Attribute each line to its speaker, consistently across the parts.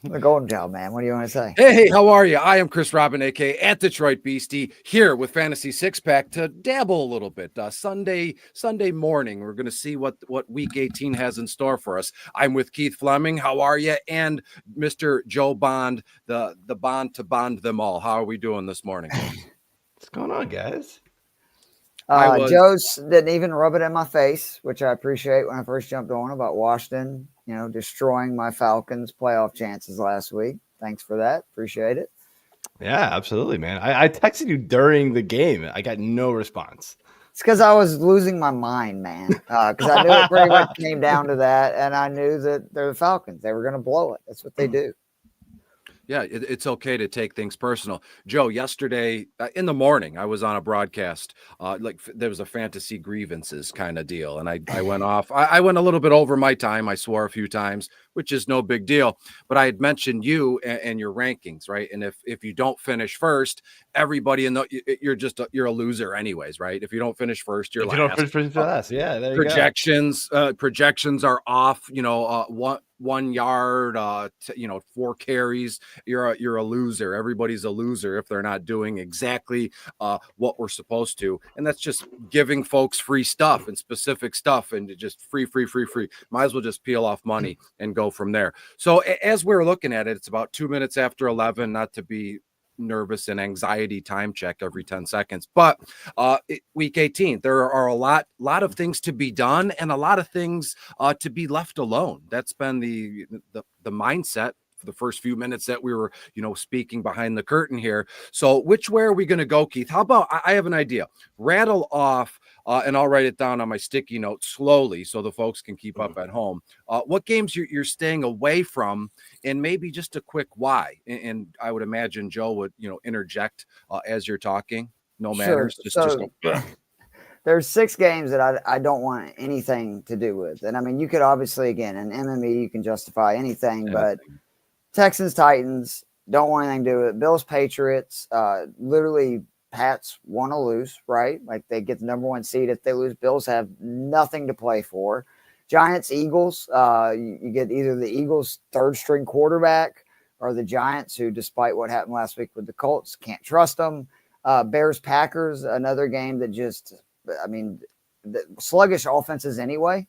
Speaker 1: The golden child, man. What do you want to say?
Speaker 2: Hey, how are you? I am Chris Robin, aka at Detroit Beastie, here with Fantasy Six Pack to dabble a little bit. Sunday morning, we're going to see what Week 18 has in store for us. I'm with Keith Flemming. How are you? And Mr. Joe Bond, the bond to bond them all. How are we doing this morning?
Speaker 3: What's going on, guys?
Speaker 1: Joe's didn't even rub it in my face, which I appreciate when I first jumped on about Washington, destroying my Falcons' playoff chances last week. Thanks for that. Appreciate it.
Speaker 3: Yeah, absolutely, man. I texted you during the game. I got no response.
Speaker 1: It's because I was losing my mind, man. Because I knew it pretty much came down to that, and I knew that they're the Falcons. They were going to blow it. That's what they do.
Speaker 2: Yeah, it's okay to take things personal. Joe, yesterday in the morning, I was on a broadcast, there was a fantasy grievances kind of deal. And I went off. I went a little bit over my time. I swore a few times, which is no big deal. But I had mentioned you and your rankings, right? And if you don't finish first, everybody you're a loser anyways, right? If you don't finish first, you're last.
Speaker 3: You don't finish last. Yeah, there you
Speaker 2: go. Projections are off, 1 yard, 4 carries, you're a loser. Everybody's a loser if they're not doing exactly what we're supposed to. And that's just giving folks free stuff and specific stuff and just free. Might as well just peel off money and go from there. So as we're looking at it, it's about 2 minutes after 11, not to be nervous and anxiety time check every 10 seconds, but week 18 there are a lot of things to be done and a lot of things to be left alone. That's been the mindset for the first few minutes that we were speaking behind the curtain here. So which way are we going to go, Keith? How about I have an idea. Rattle off and I'll write it down on my sticky note slowly so the folks can keep up at home. What games you're staying away from, and maybe just a quick why. And I would imagine Joe would, interject as you're talking. No matters.
Speaker 1: Sure. There's 6 games that I don't want anything to do with. And I mean, you could obviously, again, in MME, you can justify anything, but Texans, Titans, don't want anything to do with it. Bills, Patriots, literally Pats want to lose, right? Like they get the number 1 seed. If they lose, Bills have nothing to play for. Giants, Eagles, you get either the Eagles' 3rd string quarterback or the Giants, who, despite what happened last week with the Colts, can't trust them. Bears, Packers, another game that the sluggish offenses anyway.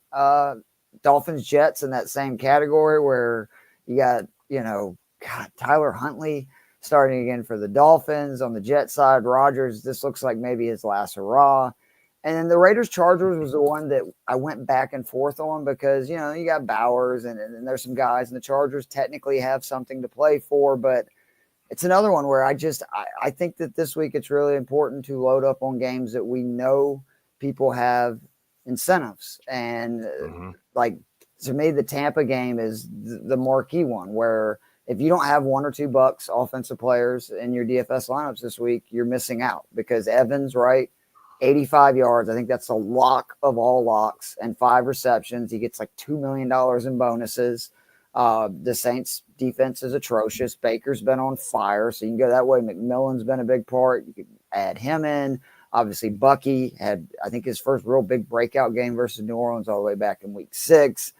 Speaker 1: Dolphins, Jets in that same category where you got, Tyler Huntley starting again for the Dolphins. On the Jet side, Rodgers, this looks like maybe his last hurrah. And then the Raiders-Chargers was the one that I went back and forth on because, you got Bowers and there's some guys, and the Chargers technically have something to play for, but it's another one where I think that this week it's really important to load up on games that we know people have incentives. And to me, the Tampa game is the marquee one where if you don't have 1 or 2 bucks offensive players in your DFS lineups this week, you're missing out because Evans, right? 85 yards. I think that's the lock of all locks, and 5 receptions. He gets like $2 million in bonuses. The Saints defense is atrocious. Baker's been on fire, so you can go that way. McMillan's been a big part. You could add him in. Obviously, Bucky had, I think, his first real big breakout game versus New Orleans all the way back in week 6.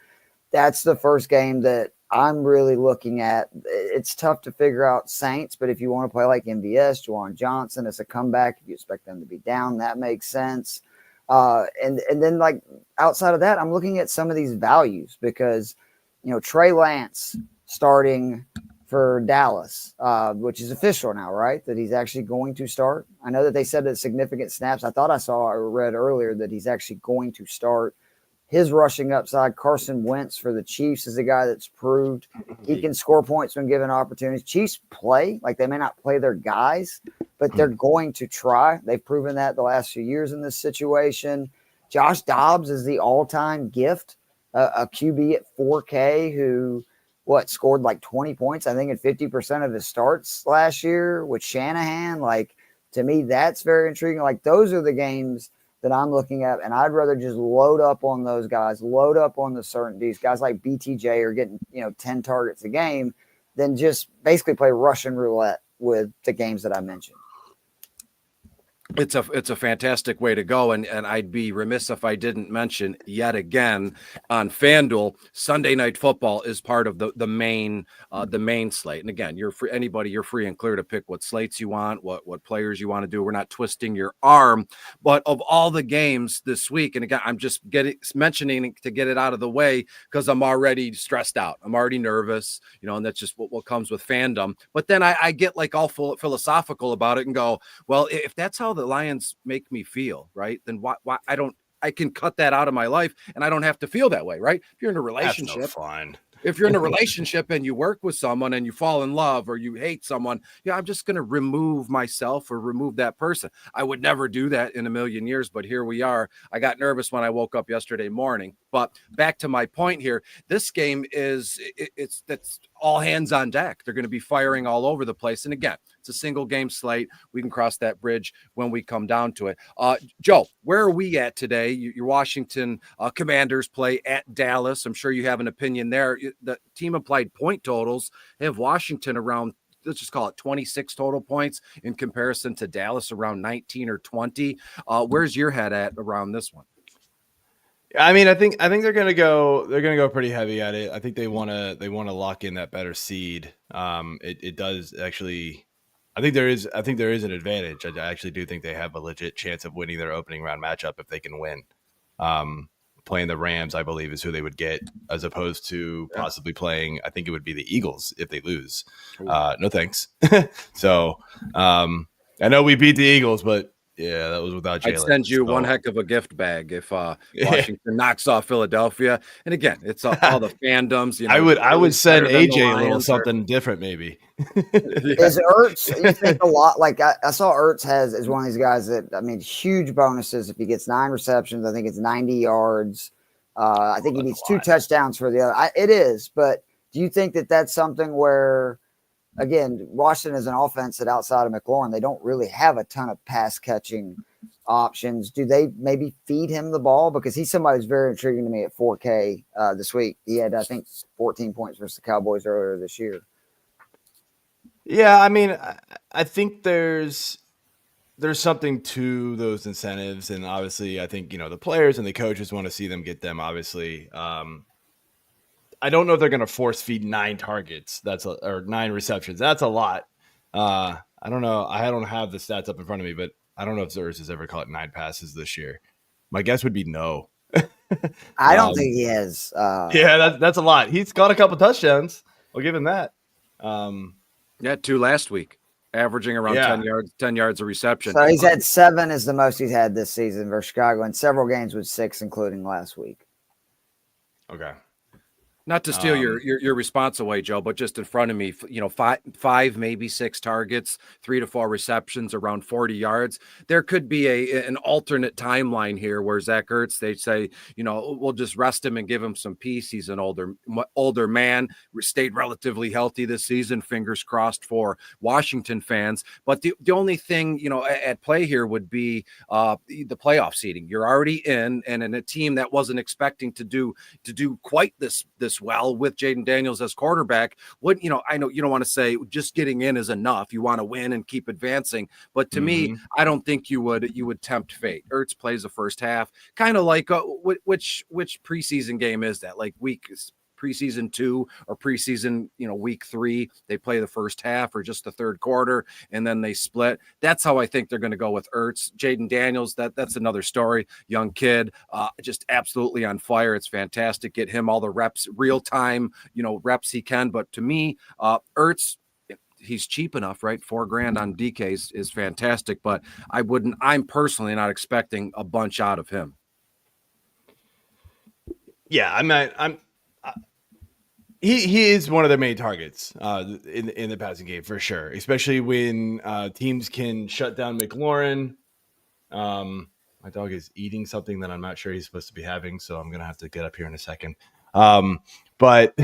Speaker 1: That's the first game that I'm really looking at. It's tough to figure out Saints, but if you want to play like MVS, Juwan Johnson, it's a comeback. If you expect them to be down, that makes sense. And then like outside of that, I'm looking at some of these values because, Trey Lance starting for Dallas, which is official now, right? That he's actually going to start. I know that they said that significant snaps. I thought I saw or read earlier that he's actually going to start. His rushing upside, Carson Wentz for the Chiefs, is a guy that's proved he can score points when given opportunities. Chiefs play, like they may not play their guys, but they're going to try. They've proven that the last few years in this situation. Josh Dobbs is the all-time gift, a QB at 4K who, scored like 20 points, I think, in 50% of his starts last year with Shanahan. Like, to me, that's very intriguing. Like, those are the games that I'm looking at, and I'd rather just load up on those guys, load up on the certainties. Guys like BTJ are getting, 10 targets a game, than just basically play Russian roulette with the games that I mentioned.
Speaker 2: It's a fantastic way to go, and I'd be remiss if I didn't mention yet again on FanDuel, Sunday Night Football is part of the main slate. And again, you're free and clear to pick what slates you want, what players you want to do. We're not twisting your arm, but of all the games this week, and again, I'm just mentioning to get it out of the way because I'm already stressed out. I'm already nervous, and that's just what comes with fandom. But then I get like all philosophical about it and go, well, if that's how the Lions make me feel, right, then why I can cut that out of my life and I don't have to feel that way, right? If you're in a relationship,
Speaker 3: that's no fun.
Speaker 2: If you're in a relationship and you work with someone and you fall in love or you hate someone, I'm just going to remove myself or remove that person. I would never do that in a million years, but here we are. I got nervous when I woke up yesterday morning. But back to my point here, this game that's all hands on deck. They're going to be firing all over the place. And again, it's a single game slate. We can cross that bridge when we come down to it. Joe, where are we at today? Your Washington Commanders play at Dallas. I'm sure you have an opinion there. The team applied point totals. They have Washington around, let's just call it 26 total points in comparison to Dallas around 19 or 20. Where's your head at around this one?
Speaker 3: I mean, I think they're gonna go pretty heavy at it. I think they wanna lock in that better seed. It does actually. I think there is an advantage. I actually do think they have a legit chance of winning their opening round matchup if they can win. Playing the Rams, I believe, is who they would get, as opposed to possibly playing. I think it would be the Eagles if they lose. No thanks. So I know we beat the Eagles, but yeah, that was without Jalen.
Speaker 2: I'd send you one heck of a gift bag if Washington knocks off Philadelphia. And again, it's all the fandoms.
Speaker 3: I would send AJ a little something different, maybe.
Speaker 1: Is Ertz? You think a lot? Like I saw Ertz is one of these guys that huge bonuses if he gets 9 receptions. I think it's 90 yards. I think he needs 2 touchdowns for the other. It is, but do you think that that's something where? Again, Washington is an offense that outside of McLaurin, they don't really have a ton of pass catching options. Do they maybe feed him the ball? Because he's somebody who's very intriguing to me at 4K this week. He had, I think, 14 points versus the Cowboys earlier this year.
Speaker 3: Yeah, I mean, I think there's something to those incentives. And obviously, I think, the players and the coaches want to see them get them, obviously. I don't know if they're going to force feed 9 targets. Or 9 receptions. That's a lot. I don't know. I don't have the stats up in front of me, but I don't know if Zers has ever caught 9 passes this year. My guess would be no.
Speaker 1: I don't think he has.
Speaker 3: Yeah, that's a lot. He's got a couple touchdowns. I'll give him that.
Speaker 2: 2 last week, averaging around 10 yards a reception.
Speaker 1: So he's had 7 is the most he's had this season versus Chicago, and several games with 6, including last week.
Speaker 3: Okay.
Speaker 2: Not to steal your response away, Joe, but just in front of me, 5 maybe 6 targets, 3 to 4 receptions, around 40 yards. There could be an alternate timeline here where Zach Ertz, they say, we'll just rest him and give him some peace. He's an older man, stayed relatively healthy this season. Fingers crossed for Washington fans. But the only thing at play here would be the playoff seeding. You're already in, and in a team that wasn't expecting to do quite this well with Jaden Daniels as quarterback. I know you don't want to say just getting in is enough. You want to win and keep advancing, but to me, I don't think you would tempt fate. Ertz plays the first half, kind of like which preseason game is that? Like preseason 2 or preseason, week 3, they play the first half or just the third quarter and then they split. That's how I think they're going to go with Ertz. Jaden Daniels, that's another story. Young kid, just absolutely on fire. It's fantastic. Get him all the reps, real time, reps he can. But to me, Ertz, he's cheap enough, right? $4,000 on DK is fantastic, but I'm personally not expecting a bunch out of him.
Speaker 3: Yeah, He is one of their main targets in the passing game for sure, especially when teams can shut down McLaurin. My dog is eating something that I'm not sure he's supposed to be having, so I'm gonna have to get up here in a second. But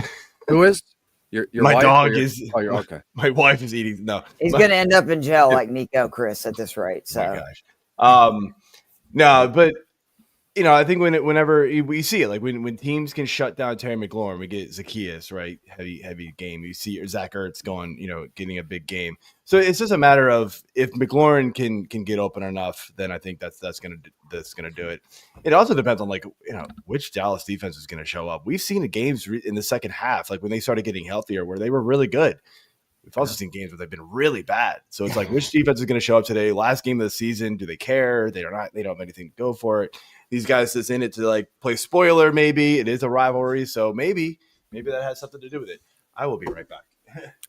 Speaker 2: who is your
Speaker 3: my
Speaker 2: wife
Speaker 3: dog is?
Speaker 2: Oh, you're okay.
Speaker 3: My wife is eating. No,
Speaker 1: he's gonna end up in jail like Nico Chris at this rate. So,
Speaker 3: oh my gosh. No, but I think whenever we see it, like when teams can shut down Terry McLaurin, we get Zacchaeus, right? Heavy game. You see Zach Ertz going, getting a big game. So it's just a matter of if McLaurin can get open enough, then I think that's gonna do it. It also depends on which Dallas defense is gonna show up. We've seen the games in the second half, like when they started getting healthier, where they were really good. We've also seen games where they've been really bad. So it's like, which defense is going to show up today? Last game of the season, do they care? They don't have anything to go for it. These guys is in it to play spoiler. Maybe it is a rivalry, so maybe that has something to do with it. I will be right back.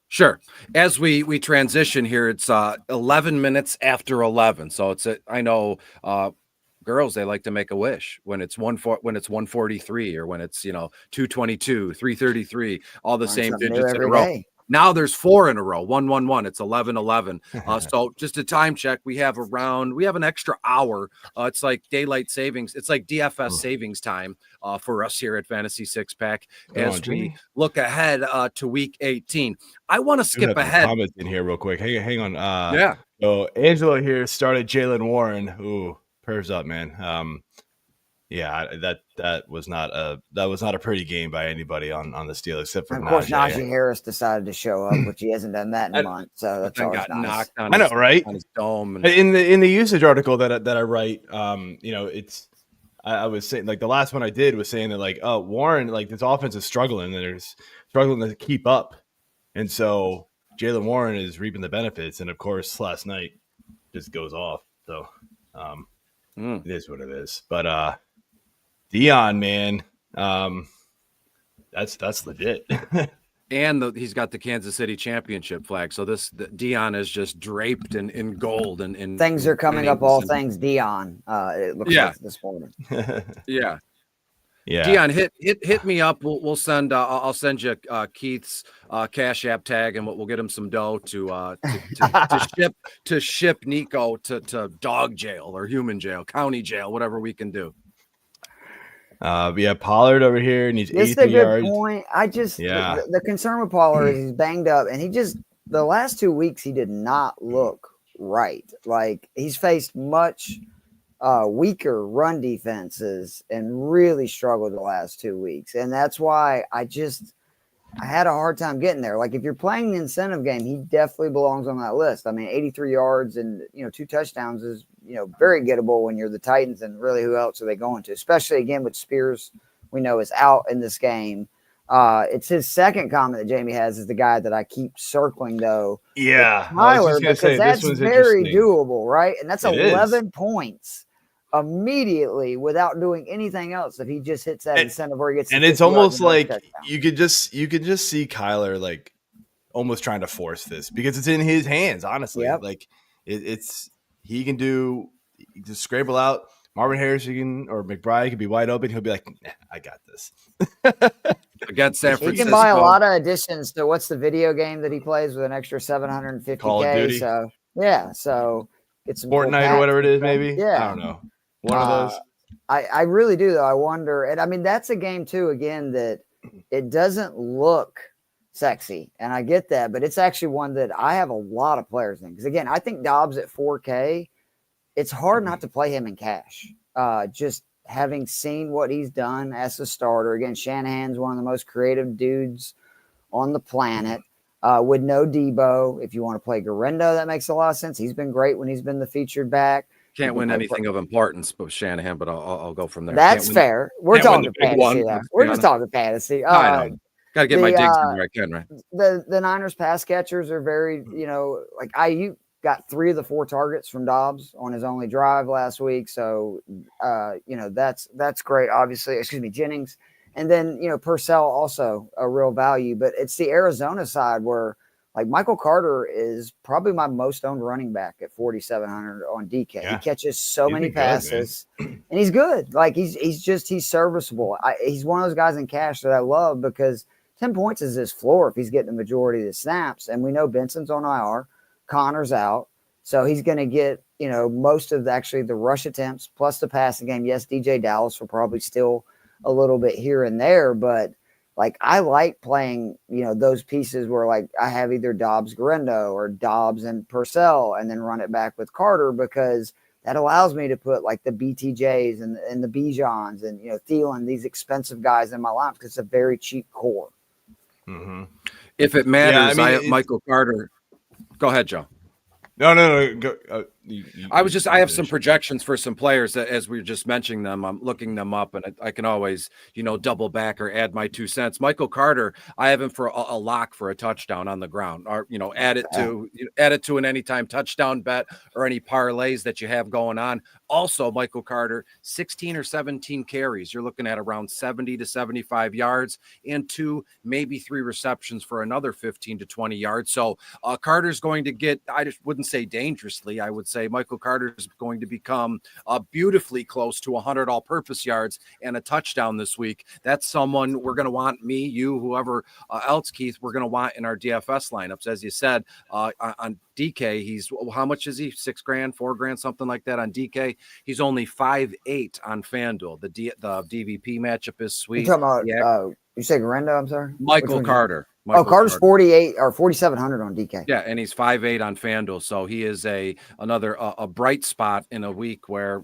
Speaker 2: Sure. As we transition here, it's 11 minutes after 11. So I know girls, they like to make a wish when it's 143 or when it's 222, 333, all the same digits in a row.
Speaker 1: Day.
Speaker 2: Now there's 4 in a row, 111. It's 11:11. So just a time check, we have an extra hour. It's like daylight savings. It's like DFS savings time for us here at Fantasy Six Pack as we look ahead to Week 18. I want to skip ahead.
Speaker 3: Comments in here real quick. Hang on.
Speaker 2: Yeah.
Speaker 3: So Angelo here started Jaylen Warren. Ooh, pervs up, man. Yeah, that was not a pretty game by anybody on the Steelers, except for
Speaker 1: of course Najee Harris decided to show up, which he hasn't done that in a month. So that's always nice.
Speaker 2: Knocked on
Speaker 3: right?
Speaker 2: On his dome.
Speaker 3: In the usage article that I write, it's I was saying the last one I did was saying that Warren, this offense is struggling and they're struggling to keep up, and so Jaylen Warren is reaping the benefits, and of course last night just goes off. So it is what it is, but Dion, man, that's legit.
Speaker 2: And he's got the Kansas City championship flag. So Dion is just draped in gold. And
Speaker 1: things are coming up, all things Dion. It looks like this morning.
Speaker 2: Yeah.
Speaker 3: Yeah.
Speaker 2: Dion, hit me up. We'll send. I'll send you Keith's Cash App tag, and we'll get him some dough to ship Nico to dog jail or human jail, county jail, whatever we can do.
Speaker 3: We have Pollard over here needs 83 yards.
Speaker 1: This is a good point. The concern with Pollard is he's banged up, and the last 2 weeks he did not look right. Like he's faced much weaker run defenses and really struggled the last 2 weeks, and that's why I had a hard time getting there. Like if you're playing the incentive game, he definitely belongs on that list. I mean, 83 yards and 2 touchdowns is very gettable when you're the Titans, and really who else are they going to? Especially again with Spears, we know is out in this game. It's his second comment that Jamie has is the guy that I keep circling though.
Speaker 3: Yeah,
Speaker 1: Tyler, because that's very doable, right? And that's 11 points immediately without doing anything else if he just hits that incentive where he gets.
Speaker 3: And it's almost like you could just see Kyler almost trying to force this because it's in his hands. Honestly, he can just scramble out. Marvin Harrison or McBride can be wide open. He'll be like, nah, I got this.
Speaker 2: Against San Francisco.
Speaker 1: He can buy a lot of additions to what's the video game that he plays with an extra $750K.
Speaker 3: Call of Duty.
Speaker 1: So yeah, so it's
Speaker 3: Fortnite or whatever it is, maybe.
Speaker 1: Yeah,
Speaker 3: I don't know. One of those.
Speaker 1: I really do though. I wonder, and I mean that's a game too. Again, that it doesn't look sexy, and I get that, but it's actually one that I have a lot of players in because again, I think Dobbs at 4K, it's hard not to play him in cash. Just having seen what he's done as a starter. Again, Shanahan's one of the most creative dudes on the planet. With no Debo, if you want to play Garendo, that makes a lot of sense. He's been great when he's been the featured back.
Speaker 2: Can't win anything of importance, but Shanahan. But I'll go from there.
Speaker 1: That's fair. We're talking fantasy. We're just talking fantasy.
Speaker 2: I know. Got to get my digs in where I can, right?
Speaker 1: The Niners pass catchers are very, like IU got 3 of the 4 targets from Dobbs on his only drive last week. So, that's great. Obviously, Jennings. And then, Purcell also a real value. But it's the Arizona side where, like, Michael Carter is probably my most owned running back at 4,700 on DK. Yeah. He catches so many passes, and he's good. Like, he's serviceable. He's one of those guys in cash that I love because 10 points is his floor if he's getting the majority of the snaps. And we know Benson's on IR, Connor's out. So he's going to get, most of the rush attempts plus the passing game. Yes, DJ Dallas will probably still a little bit here and there, but like I like playing, those pieces where like I have either Dobbs Garendo or Dobbs and Purcell and then run it back with Carter because that allows me to put like the BTJs and the Bijans and, Thielen, these expensive guys in my lineup because it's a very cheap core.
Speaker 3: Mm-hmm.
Speaker 2: If it matters, I have Michael Carter. Go ahead, Joe.
Speaker 3: No. Go,
Speaker 2: I have some projections for some players that, as we were just mentioning them, I'm looking them up, and I can always, double back or add my 2 cents. Michael Carter, I have him for a lock for a touchdown on the ground, or add it to an anytime touchdown bet or any parlays that you have going on. Also, Michael Carter, 16 or 17 carries. You're looking at around 70 to 75 yards and 2, maybe 3 receptions for another 15 to 20 yards. So Carter's going to get, I just wouldn't say dangerously, I would say Michael Carter is going to become beautifully close to 100 all-purpose yards and a touchdown this week. That's someone we're going to want, me, you, whoever else, Keith, we're going to want in our DFS lineups. As you said, on DK, he's, how much is he? $6,000, $4,000, something like that on DK. He's only 5'8" on FanDuel. The DVP matchup is sweet.
Speaker 1: You're talking about, you say Garendo, I'm sorry?
Speaker 2: Michael Carter.
Speaker 1: Carter's 48 or 4,700 on DK.
Speaker 2: Yeah, and he's 5'8" on FanDuel. So he is another bright spot in a week where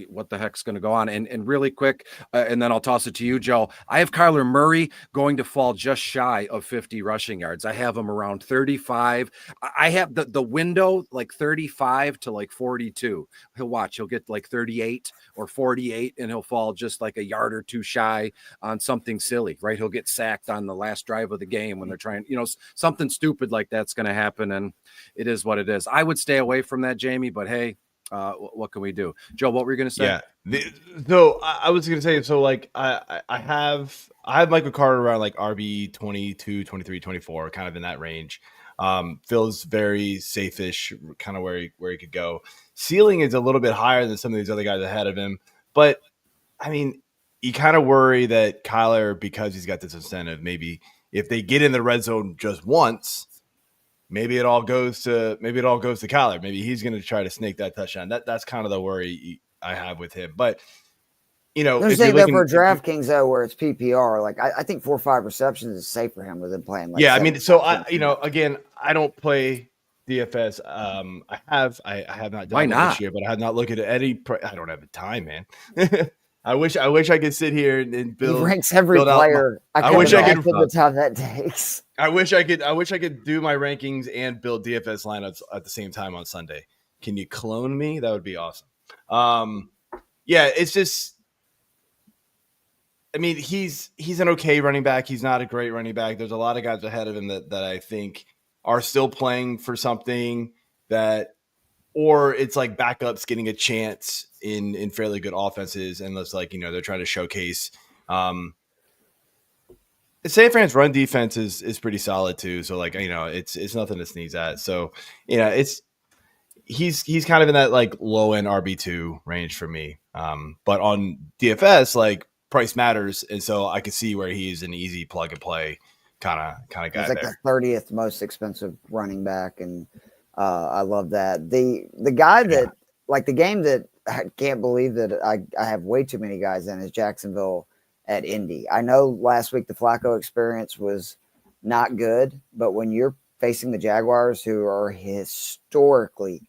Speaker 2: what the heck's going to go on? And really quick, and then I'll toss it to you, Joe. I have Kyler Murray going to fall just shy of 50 rushing yards. I have him around 35. I have the window like 35 to like 42. He'll get like 38 or 48, and he'll fall just like a yard or two shy on something silly, right? He'll get sacked on the last drive of the game when they're trying, something stupid like that's going to happen, and it is what it is. I would stay away from that, Jamie, but hey, what can we do? Joe, what were you going to say?
Speaker 3: Yeah. So I was going to say, so like I have Michael Carter around like RB 22, 23, 24, kind of in that range. Feels very safe-ish, kind of where he could go. Ceiling is a little bit higher than some of these other guys ahead of him. But I mean, you kind of worry that Kyler, because he's got this incentive, maybe if they get in the red zone just once, maybe it all goes to Kyler. Maybe he's going to try to snake that touchdown. That's kind of the worry I have with him. But
Speaker 1: there's saying that for DraftKings though, where it's PPR, like I think 4 or 5 receptions is safe for him with him playing. Like
Speaker 3: I mean, so again, I don't play DFS. I have not done it this year, but I have not looked at any. I don't have the time, man. I wish I could sit here and build.
Speaker 1: He ranks every player.
Speaker 3: I wish I could.
Speaker 1: The time that takes.
Speaker 3: I wish I could do my rankings and build DFS lineups at the same time on Sunday. Can you clone me? That would be awesome. It's just. I mean, he's an okay running back. He's not a great running back. There's a lot of guys ahead of him that I think are still playing for something or it's like backups getting a chance in fairly good offenses, and it's like, they're trying to showcase. The San Fran's run defense is pretty solid too. So like, it's nothing to sneeze at. So, he's kind of in that like low end RB2 range for me. But on DFS, like price matters. And so I could see where he's an easy plug and play kind of guy.
Speaker 1: He's like the 30th most expensive running back. And I love that. The guy that like the game that I can't believe that I have way too many guys in is Jacksonville at Indy. I know last week the Flacco experience was not good, but when you're facing the Jaguars, who are historically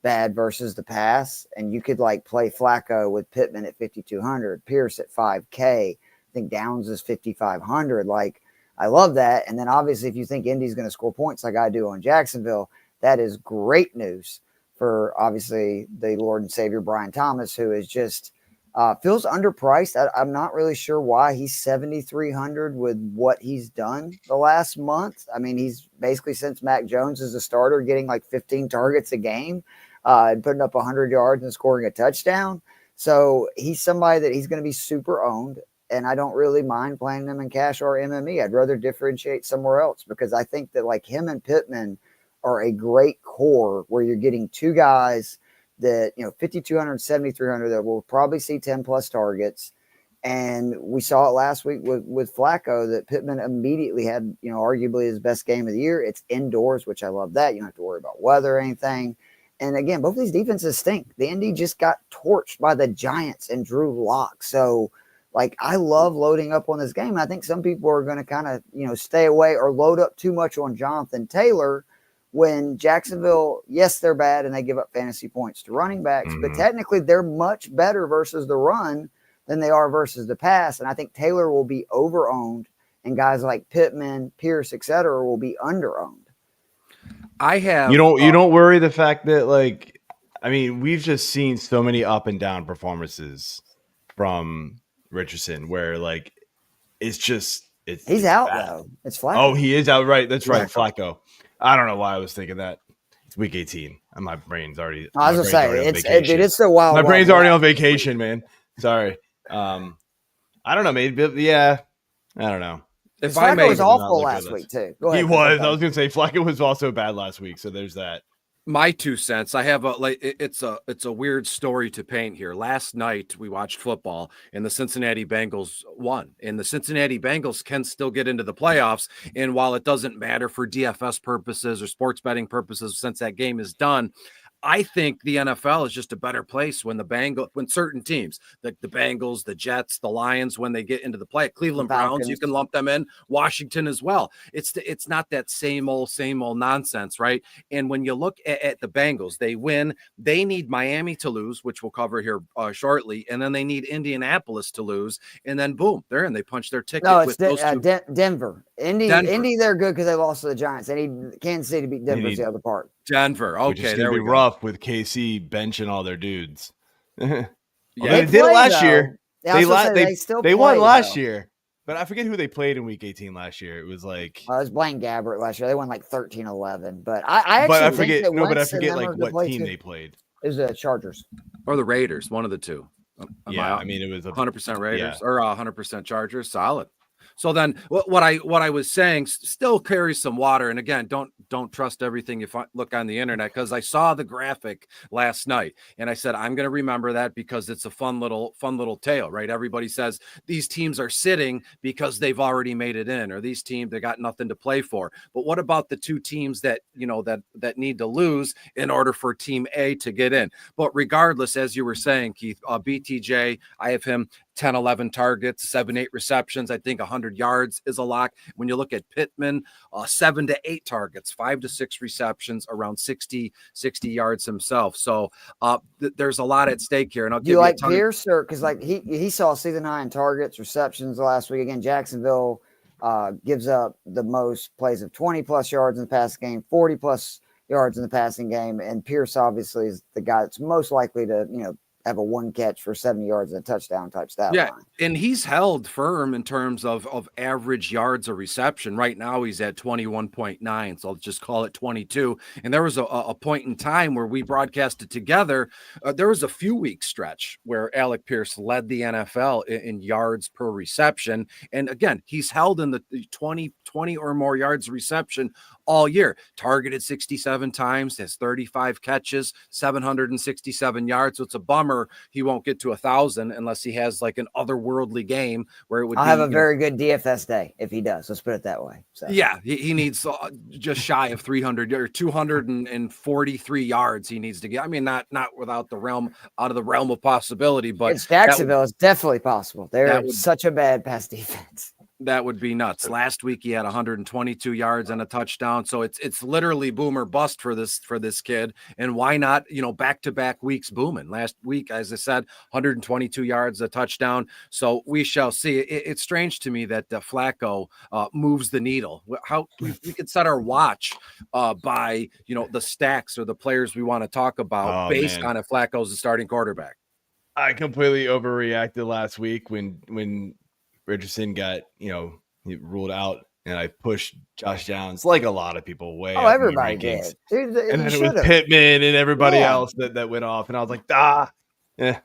Speaker 1: bad versus the pass, and you could like play Flacco with Pittman at 5,200, Pierce at 5K, I think Downs is 5,500. Like, I love that. And then obviously if you think Indy's going to score points like I do on Jacksonville, that is great news for obviously the Lord and Savior Brian Thomas, who is just feels underpriced. I'm not really sure why he's 7,300 with what he's done the last month. I mean, he's basically, since Mac Jones is a starter, getting like 15 targets a game and putting up 100 yards and scoring a touchdown. So he's somebody that he's going to be super owned, and I don't really mind playing them in cash or MME. I'd rather differentiate somewhere else, because I think that like him and Pittman are a great core where you're getting two guys that, 5,200, 7,300 that will probably see 10 plus targets. And we saw it last week with Flacco that Pittman immediately had, arguably his best game of the year. It's indoors, which I love that. You don't have to worry about weather or anything. And again, both of these defenses stink. The Indy just got torched by the Giants and Drew Lock. So like, I love loading up on this game. I think some people are going to kind of, stay away or load up too much on Jonathan Taylor, when Jacksonville, yes, they're bad and they give up fantasy points to running backs, but technically they're much better versus the run than they are versus the pass. And I think Taylor will be over-owned, and guys like Pittman, Pierce, et cetera, will be under-owned.
Speaker 2: I have
Speaker 3: you don't worry the fact that, like, I mean, we've just seen so many up and down performances from Richardson where, like, he's
Speaker 1: out
Speaker 3: bad.
Speaker 1: though. It's Flacco.
Speaker 3: Oh, he is out, right? That's right, Flacco. I don't know why I was thinking that. It's week 18. My brain's already.
Speaker 1: I was gonna say it's the wild.
Speaker 3: My brain's already on vacation, man. Sorry. I don't know, maybe. Yeah, I don't know.
Speaker 2: If
Speaker 1: Flacco was awful last week too. Go ahead.
Speaker 3: He was. I was gonna say Flacco was also bad last week. So there's that.
Speaker 2: My 2 cents. I have it's a weird story to paint here. Last night we watched football and the Cincinnati Bengals won, and the Cincinnati Bengals can still get into the playoffs. And while it doesn't matter for DFS purposes or sports betting purposes, since that game is done, I think the NFL is just a better place when when certain teams, like the Bengals, the Jets, the Lions, when they get into the play, Cleveland Browns, you can lump them in, Washington as well. It's not that same old nonsense, right? And when you look at the Bengals, they win. They need Miami to lose, which we'll cover here shortly, and then they need Indianapolis to lose, and then boom, they're in. They punch their ticket.
Speaker 1: No, it's Denver. Indy, they're good because they lost to the Giants. They need Kansas City to beat Denver's the other part.
Speaker 2: Denver. Okay,
Speaker 3: which is
Speaker 2: there we
Speaker 3: go.
Speaker 2: Rough
Speaker 3: with KC benching all their dudes.
Speaker 2: Yeah,
Speaker 3: they did it last year.
Speaker 1: Yeah,
Speaker 3: they won last year, but I forget who they played in week 18 last year. It was like
Speaker 1: it was Blaine Gabbert last year. They won like 13-11. But I forget
Speaker 3: like what team they played.
Speaker 1: It was the Chargers
Speaker 2: or the Raiders, one of the two.
Speaker 3: I mean, it was
Speaker 2: 100% Raiders or 100% Chargers. Solid. So then what I was saying still carries some water. And again, don't trust everything you look on the internet, because I saw the graphic last night and I said, I'm going to remember that because it's a fun little tale, right? Everybody says these teams are sitting because they've already made it in, or these teams, they got nothing to play for. But what about the two teams that, that need to lose in order for team A to get in? But regardless, as you were saying, Keith, BTJ, I have him 10, 11 targets, 7, 8 receptions. I think 100 yards is a lock. When you look at Pittman, 7 to 8 targets, 5 to 6 receptions, around 60 yards himself. So there's a lot at stake here. And I'll give you
Speaker 1: like Pierce, or because like he saw season high in targets, receptions last week. Again, Jacksonville gives up the most plays of 20 plus yards in the passing game, 40 plus yards in the passing game, and Pierce obviously is the guy that's most likely to have a one catch for 70 yards and a touchdown type stat line.
Speaker 2: And he's held firm in terms of average yards of reception. Right now he's at 21.9, so I'll just call it 22. And there was a point in time where we broadcasted together. There was a few week stretch where Alec Pierce led the NFL in yards per reception. And again, he's held in the 20 or more yards of reception all year. Targeted 67 times, has 35 catches, 767 yards. So it's a bummer he won't get to 1,000 unless he has like an otherworldly game where it would.
Speaker 1: I'll have a very good DFS day if he does. Let's put it that way. So.
Speaker 2: Yeah, he needs just shy of 300 or 243 yards. He needs to get. I mean, not out of the realm of possibility, but
Speaker 1: it's Jacksonville. It's definitely possible. They're such a bad pass defense.
Speaker 2: That would be nuts. Last week he had 122 yards and a touchdown. So it's literally boom or bust for this kid. And why not, back-to-back weeks booming? Last week, as I said, 122 yards, a touchdown. So we shall see. It's strange to me that Flacco moves the needle. How we could set our watch by the stacks or the players we want to talk about based on if Flacco's the starting quarterback.
Speaker 3: I completely overreacted last week when Richardson got, he ruled out, and I pushed Josh Downs like a lot of people way.
Speaker 1: Oh, everybody did. Dude,
Speaker 3: and then it was Pittman and everybody else that went off, and I was like,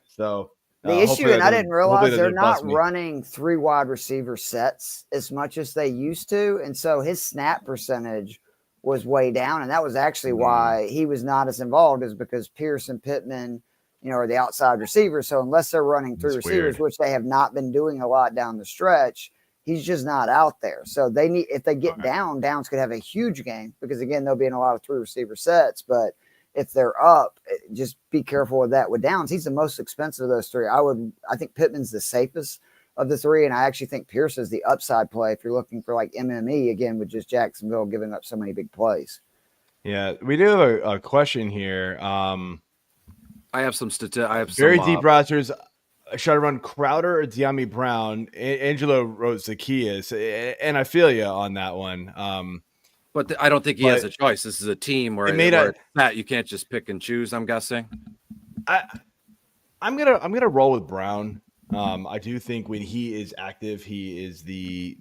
Speaker 3: So
Speaker 1: the issue, and I didn't realize they're not running 3 wide receiver sets as much as they used to, and so his snap percentage was way down, and that was actually why he was not as involved, is because Pierce and Pittman, are the outside receivers. So unless they're running 3 receivers, which they have not been doing a lot down the stretch, he's just not out there. So they need, if they get down, Downs could have a huge game, because again, they'll be in a lot of 3 receiver sets. But if they're up, just be careful with that. With Downs, he's the most expensive of those 3. I think Pittman's the safest of the 3. And I actually think Pierce is the upside play if you're looking for like MME again, with just Jacksonville giving up so many big plays.
Speaker 3: Yeah, we do have a question here.
Speaker 2: I have some
Speaker 3: very deep rosters. Should I run Crowder or De'Ami Brown? Angelo wrote Zacchaeus, and I feel you on that one.
Speaker 2: But I don't think he has a choice. This is a team where it's that you can't just pick and choose. I'm guessing.
Speaker 3: I'm gonna roll with Brown. I do think when he is active, he is the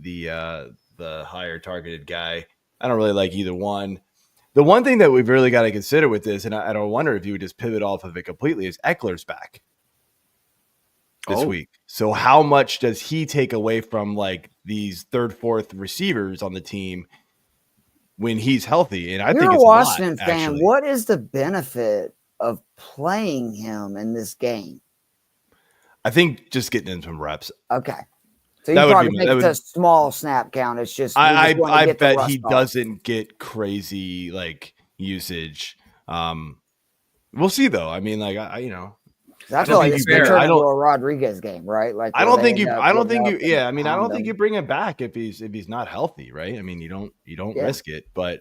Speaker 3: higher targeted guy. I don't really like either one. The one thing that we've really got to consider with this, and I don't wonder if you would just pivot off of it completely, is Eckler's back this week. So how much does he take away from like these third, fourth receivers on the team when he's healthy? And I think it's
Speaker 1: a Washington
Speaker 3: a lot,
Speaker 1: fan.
Speaker 3: actually.
Speaker 1: What is the benefit of playing him in this game?
Speaker 3: I think just getting in some reps.
Speaker 1: Okay. So you probably make it a small snap count. It's just
Speaker 3: I bet he doesn't get crazy like usage. We'll see though. I mean, like I
Speaker 1: feel like it's turned into a Rodriguez game, right? Like
Speaker 3: I don't think you. Yeah, I mean, I don't think you bring him back if he's not healthy, right? I mean, you don't risk it, but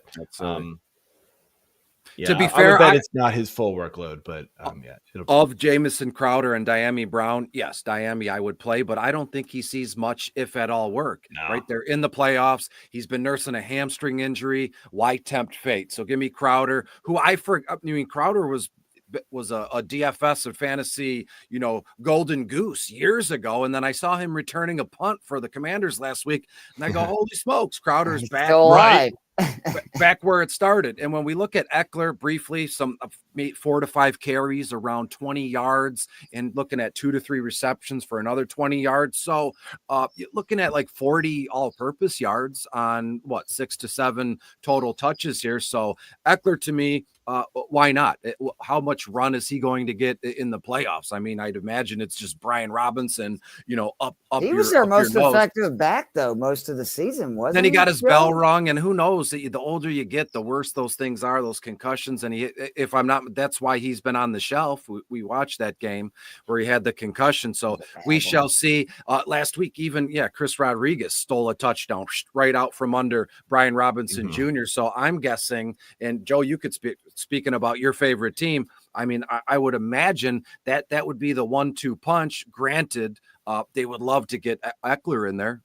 Speaker 3: yeah,
Speaker 2: to be fair,
Speaker 3: I bet it's not his full workload, but
Speaker 2: of Jamison Crowder and De'Ami Brown, yes, De'Ami I would play, but I don't think he sees much, if at all, work.
Speaker 3: No.
Speaker 2: Right, they're in the playoffs. He's been nursing a hamstring injury. Why tempt fate? So give me Crowder, who Crowder was a DFS and fantasy, golden goose years ago. And then I saw him returning a punt for the Commanders last week. And I go, holy smokes, Crowder's back.
Speaker 1: Right.
Speaker 2: Back where it started. And when we look at Eckler briefly, some 4 to 5 carries around 20 yards and looking at 2 to 3 receptions for another 20 yards. So you're looking at like 40 all-purpose yards on 6 to 7 total touches here. So Eckler to me, why not? How much run is he going to get in the playoffs? I mean, I'd imagine it's just Brian Robinson, up.
Speaker 1: He was their most effective back though, most of the season, wasn't he?
Speaker 2: Then he got his bell rung, and who knows? The older you get, the worse those things are, those concussions. And that's why he's been on the shelf. We watched that game where he had the concussion. So we shall see. Last week, even Chris Rodriguez stole a touchdown right out from under Brian Robinson Jr. So I'm guessing, and Joe, you could speaking about your favorite team. I mean, I would imagine that would be the 1-2 punch. Granted, they would love to get Eckler in there,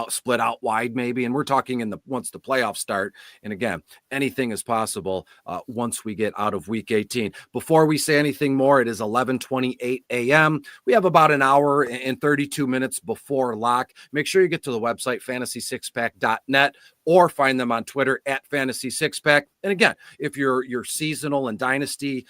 Speaker 2: split out wide maybe, and we're talking once the playoffs start. And again, anything is possible once we get out of week 18. Before we say anything more, it is 11:28 a.m. We have about an hour and 32 minutes before lock. Make sure you get to the website fantasy6pack.net or find them on Twitter at Fantasy Six Pack. And again, if you're seasonal and dynasty,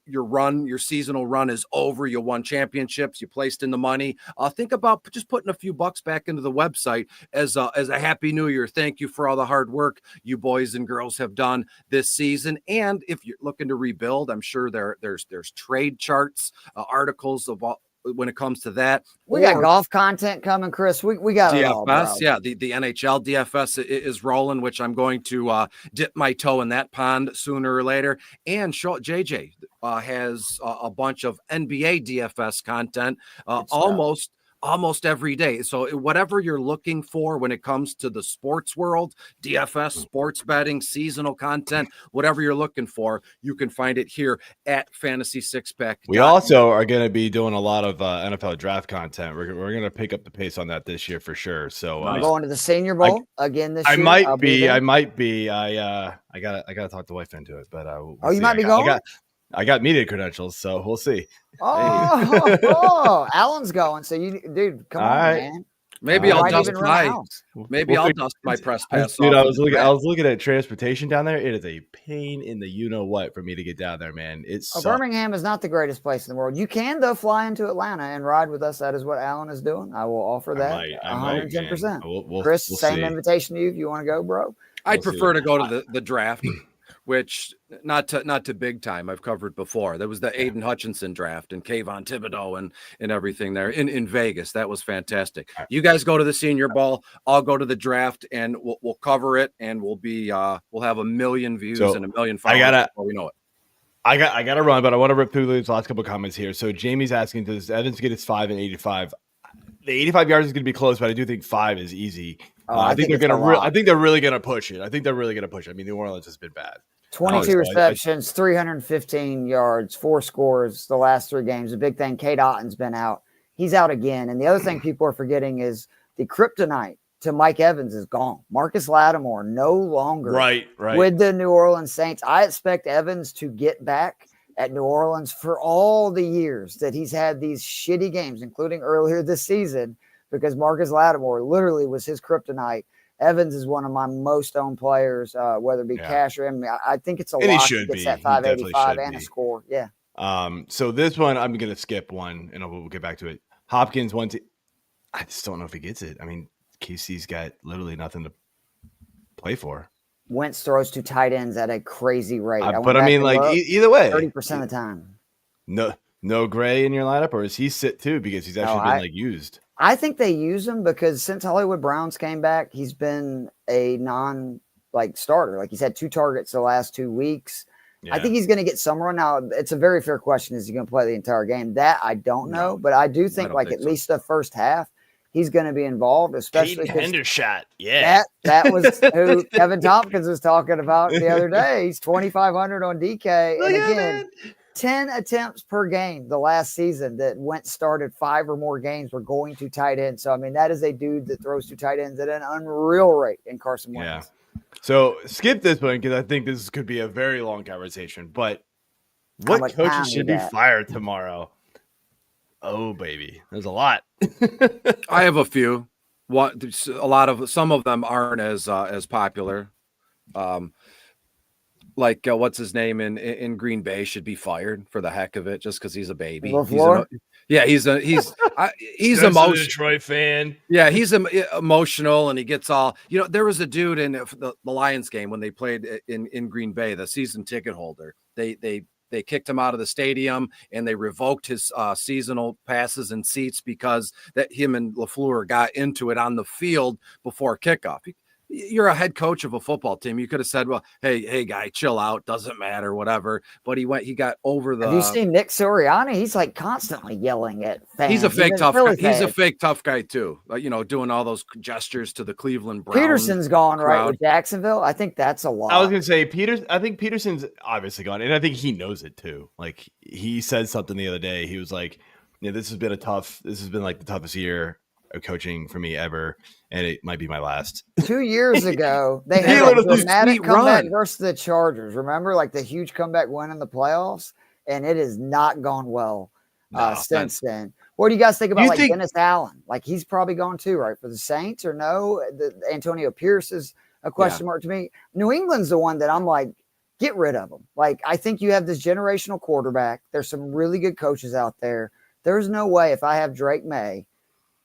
Speaker 2: your seasonal run is over. You won championships. You placed in the money. Think about just putting a few bucks back into the website as a happy new year. Thank you for all the hard work you boys and girls have done this season. And if you're looking to rebuild, I'm sure there's trade charts, articles of all. When it comes to that,
Speaker 1: we got golf content coming, Chris. We got
Speaker 2: DFS,
Speaker 1: it all, bro.
Speaker 2: the NHL DFS is rolling, which I'm going to dip my toe in that pond sooner or later. And JJ has a bunch of NBA DFS content almost every day. So whatever you're looking for when it comes to the sports world, DFS, sports betting, seasonal content, whatever you're looking for, you can find it here at Fantasy Six Pack.
Speaker 3: We also are going to be doing a lot of NFL draft content. We're going to pick up the pace on that this year for sure. So
Speaker 1: I'm going to the Senior Bowl again this year.
Speaker 3: I might be. I gotta talk the wife into it, but
Speaker 1: you might be going.
Speaker 3: I got media credentials, so we'll see.
Speaker 1: Alan's going. So dude, come on, man.
Speaker 2: Maybe I'll dust my press pass.
Speaker 3: Dude, I was looking at transportation down there. It is a pain in the you-know-what for me to get down there, man.
Speaker 1: Birmingham is not the greatest place in the world. You can, though, fly into Atlanta and ride with us. That is what Alan is doing. I will offer that 110%. Chris, same invitation to you if you want to go, bro.
Speaker 2: I'd prefer to go to the draft. Which not to big time. I've covered before. There was the Aiden Hutchinson draft and Kayvon Thibodeau and everything there in Vegas. That was fantastic. You guys go to the Senior Bowl. I'll go to the draft and we'll cover it and we'll have 1 million views and 1 million followers before we know it.
Speaker 3: I got to run, but I want to rip through these last couple of comments here. So Jamie's asking, does Evans get his 5 and 85? The 85 yards is going to be close, but I do think 5 is easy I think
Speaker 1: it's
Speaker 3: they're
Speaker 1: a lot.
Speaker 3: I think they're really gonna push it. I think they're really gonna push it. I mean, New Orleans has been bad.
Speaker 1: 22 receptions, 315 yards, 4 scores the last 3 games. The big thing, Kate Otton's been out. He's out again. And the other thing people are forgetting is the kryptonite to Mike Evans is gone. Marcus Lattimore no longer with the New Orleans Saints. I expect Evans to get back at New Orleans for all the years that he's had these shitty games, including earlier this season, because Marcus Lattimore literally was his kryptonite. Evans is one of my most owned players, whether it be cash or M. I think it's a lot to get that 585 and a score. Yeah.
Speaker 3: So this one, I'm going to skip one, and we'll get back to it. Hopkins, I just don't know if he gets it. I mean, KC's got literally nothing to play for.
Speaker 1: Wentz throws to tight ends at a crazy rate.
Speaker 3: But I mean, like either way,
Speaker 1: 30% of the time.
Speaker 3: No Gray in your lineup, or is he sit too because he's actually been used?
Speaker 1: I think they use him because since Hollywood Browns came back, he's been a starter. Like he's had 2 targets the last 2 weeks. Yeah. I think he's going to get some run. Now, it's a very fair question. Is he going to play the entire game? That I don't know, but I do think at least the first half, he's going to be involved, especially
Speaker 3: Hendershot. Yeah.
Speaker 1: That was who Kevin Tompkins was talking about the other day. He's 2,500 on DK. And again, 10 attempts per game the last season that started 5 or more games were going to tight end. So, I mean, that is a dude that throws to tight ends at an unreal rate in Carson Wentz.
Speaker 3: Yeah. So skip this one because I think this could be a very long conversation. But what coaches should be fired tomorrow? Oh, baby. There's a lot.
Speaker 2: I have a few. Some of them aren't as popular. What's his name in Green Bay should be fired for the heck of it, just because he's a baby. He's emotional.
Speaker 3: Detroit fan.
Speaker 2: Yeah, he's emotional, and he gets all. There was a dude in the Lions game when they played in Green Bay, the season ticket holder. They kicked him out of the stadium, and they revoked his seasonal passes and seats because that him and LaFleur got into it on the field before kickoff. You're a head coach of a football team. You could have said, well, hey, guy, chill out. Doesn't matter, whatever. But he got over the.
Speaker 1: Have you seen Nick Sirianni? He's like constantly yelling at fans.
Speaker 2: He's a fake tough guy. He's a fake tough guy too. Doing all those gestures to the Cleveland Browns.
Speaker 1: Peterson's gone right with Jacksonville. I think that's a lot.
Speaker 3: I was going to say I think Peterson's obviously gone, and I think he knows it too. Like he said something the other day. He was like, this has been like the toughest year of coaching for me ever, and it might be my last.
Speaker 1: 2 years ago, they had a dramatic comeback versus the Chargers. Remember, like the huge comeback win in the playoffs, and it has not gone well since then. What do you guys think about Dennis Allen? Like he's probably gone too, right, for the Saints, or no? Antonio Pierce is a question mark to me. New England's the one that I'm like, get rid of him. Like I think you have this generational quarterback. There's some really good coaches out there. There's no way if I have Drake May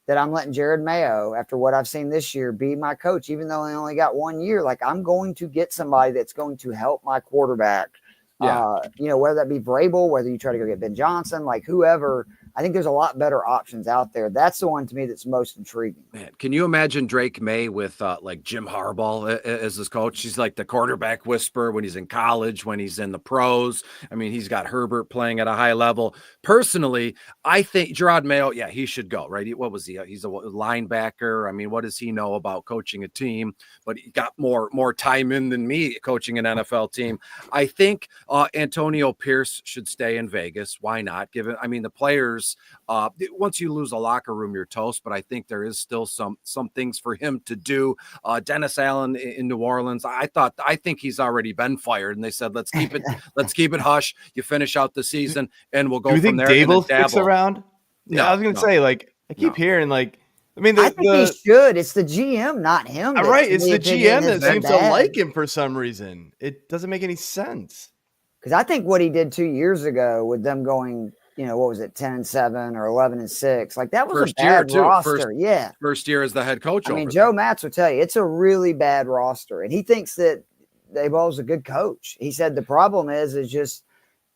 Speaker 1: that I'm letting Jared Mayo, after what I've seen this year, be my coach, even though he only got 1 year. Like I'm going to get somebody that's going to help my quarterback. Whether that be Vrabel, whether you try to go get Ben Johnson, like whoever. I think there's a lot better options out there. That's the one to me that's most intriguing.
Speaker 2: Man, can you imagine Drake May with Jim Harbaugh as his coach? He's like the quarterback whisperer when he's in college, when he's in the pros. I mean, he's got Herbert playing at a high level. Personally, I think Gerard Mayo, he should go, right? What was he? He's a linebacker. I mean, what does he know about coaching a team? But he got more time in than me coaching an NFL team. I think Antonio Pierce should stay in Vegas. Why not? The players, once you lose a locker room, you're toast. But I think there is still some things for him to do. Dennis Allen in New Orleans, I think he's already been fired, and they said let's keep it hush. You finish out the season, and we'll go from there.
Speaker 3: Dable sticks around? No, I was going to say I keep hearing I
Speaker 1: think he should. It's the GM, not him.
Speaker 3: Right, it's the GM that seems to like him for some reason. It doesn't make any sense.
Speaker 1: Because I think what he did 2 years ago with them going, what was it, 10-7 or 11-6? Like that was first a bad roster.
Speaker 2: First year as the head coach.
Speaker 1: Joe Matz will tell you it's a really bad roster, and he thinks that Daboll's a good coach. He said the problem is just,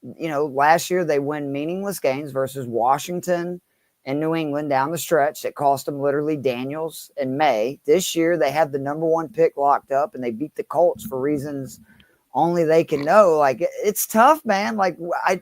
Speaker 1: last year they win meaningless games versus Washington and New England down the stretch. It cost them literally Daniels and May. This year they have the number 1 pick locked up, and they beat the Colts for reasons only they can know. Like it's tough, man. Like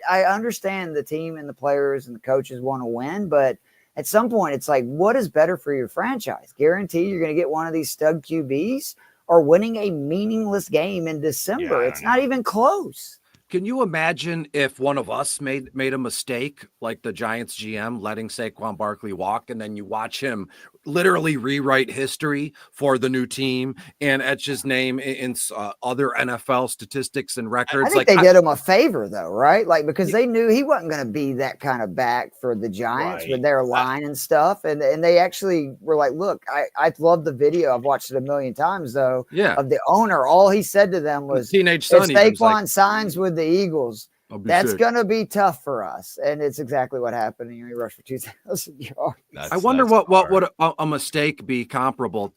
Speaker 1: I understand the team and the players and the coaches want to win, but at some point, it's like, what is better for your franchise? Guarantee you're going to get one of these stud QBs or winning a meaningless game in December. It's not even close.
Speaker 2: Can you imagine if one of us made a mistake, like the Giants GM letting Saquon Barkley walk, and then you watch him literally rewrite history for the new team and etch his name in other NFL statistics and records?
Speaker 1: I think they did him a favor, though, right? Like, because they knew he wasn't going to be that kind of back for the Giants with their line and stuff. And they actually were like, look, I love the video. I've watched it a million times, though, of the owner. All he said to them was,
Speaker 2: teenage son,
Speaker 1: if Saquon signs with the Eagles, that's going to be tough for us. And it's exactly what happened. He rushed for 2,000 yards.
Speaker 2: I wonder what would a mistake be comparable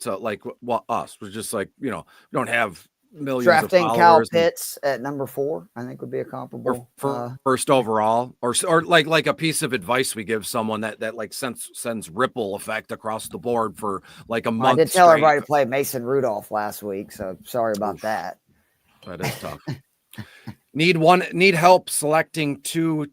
Speaker 2: to like what us was just like, we don't have millions
Speaker 1: drafting
Speaker 2: of
Speaker 1: Kyle Pitts at number 4, I think would be a comparable
Speaker 2: for first overall, or like a piece of advice we give someone that like sends ripple effect across the board for like a month.
Speaker 1: I did tell everybody to play Mason Rudolph last week, so sorry about that.
Speaker 2: That is tough. Need help selecting two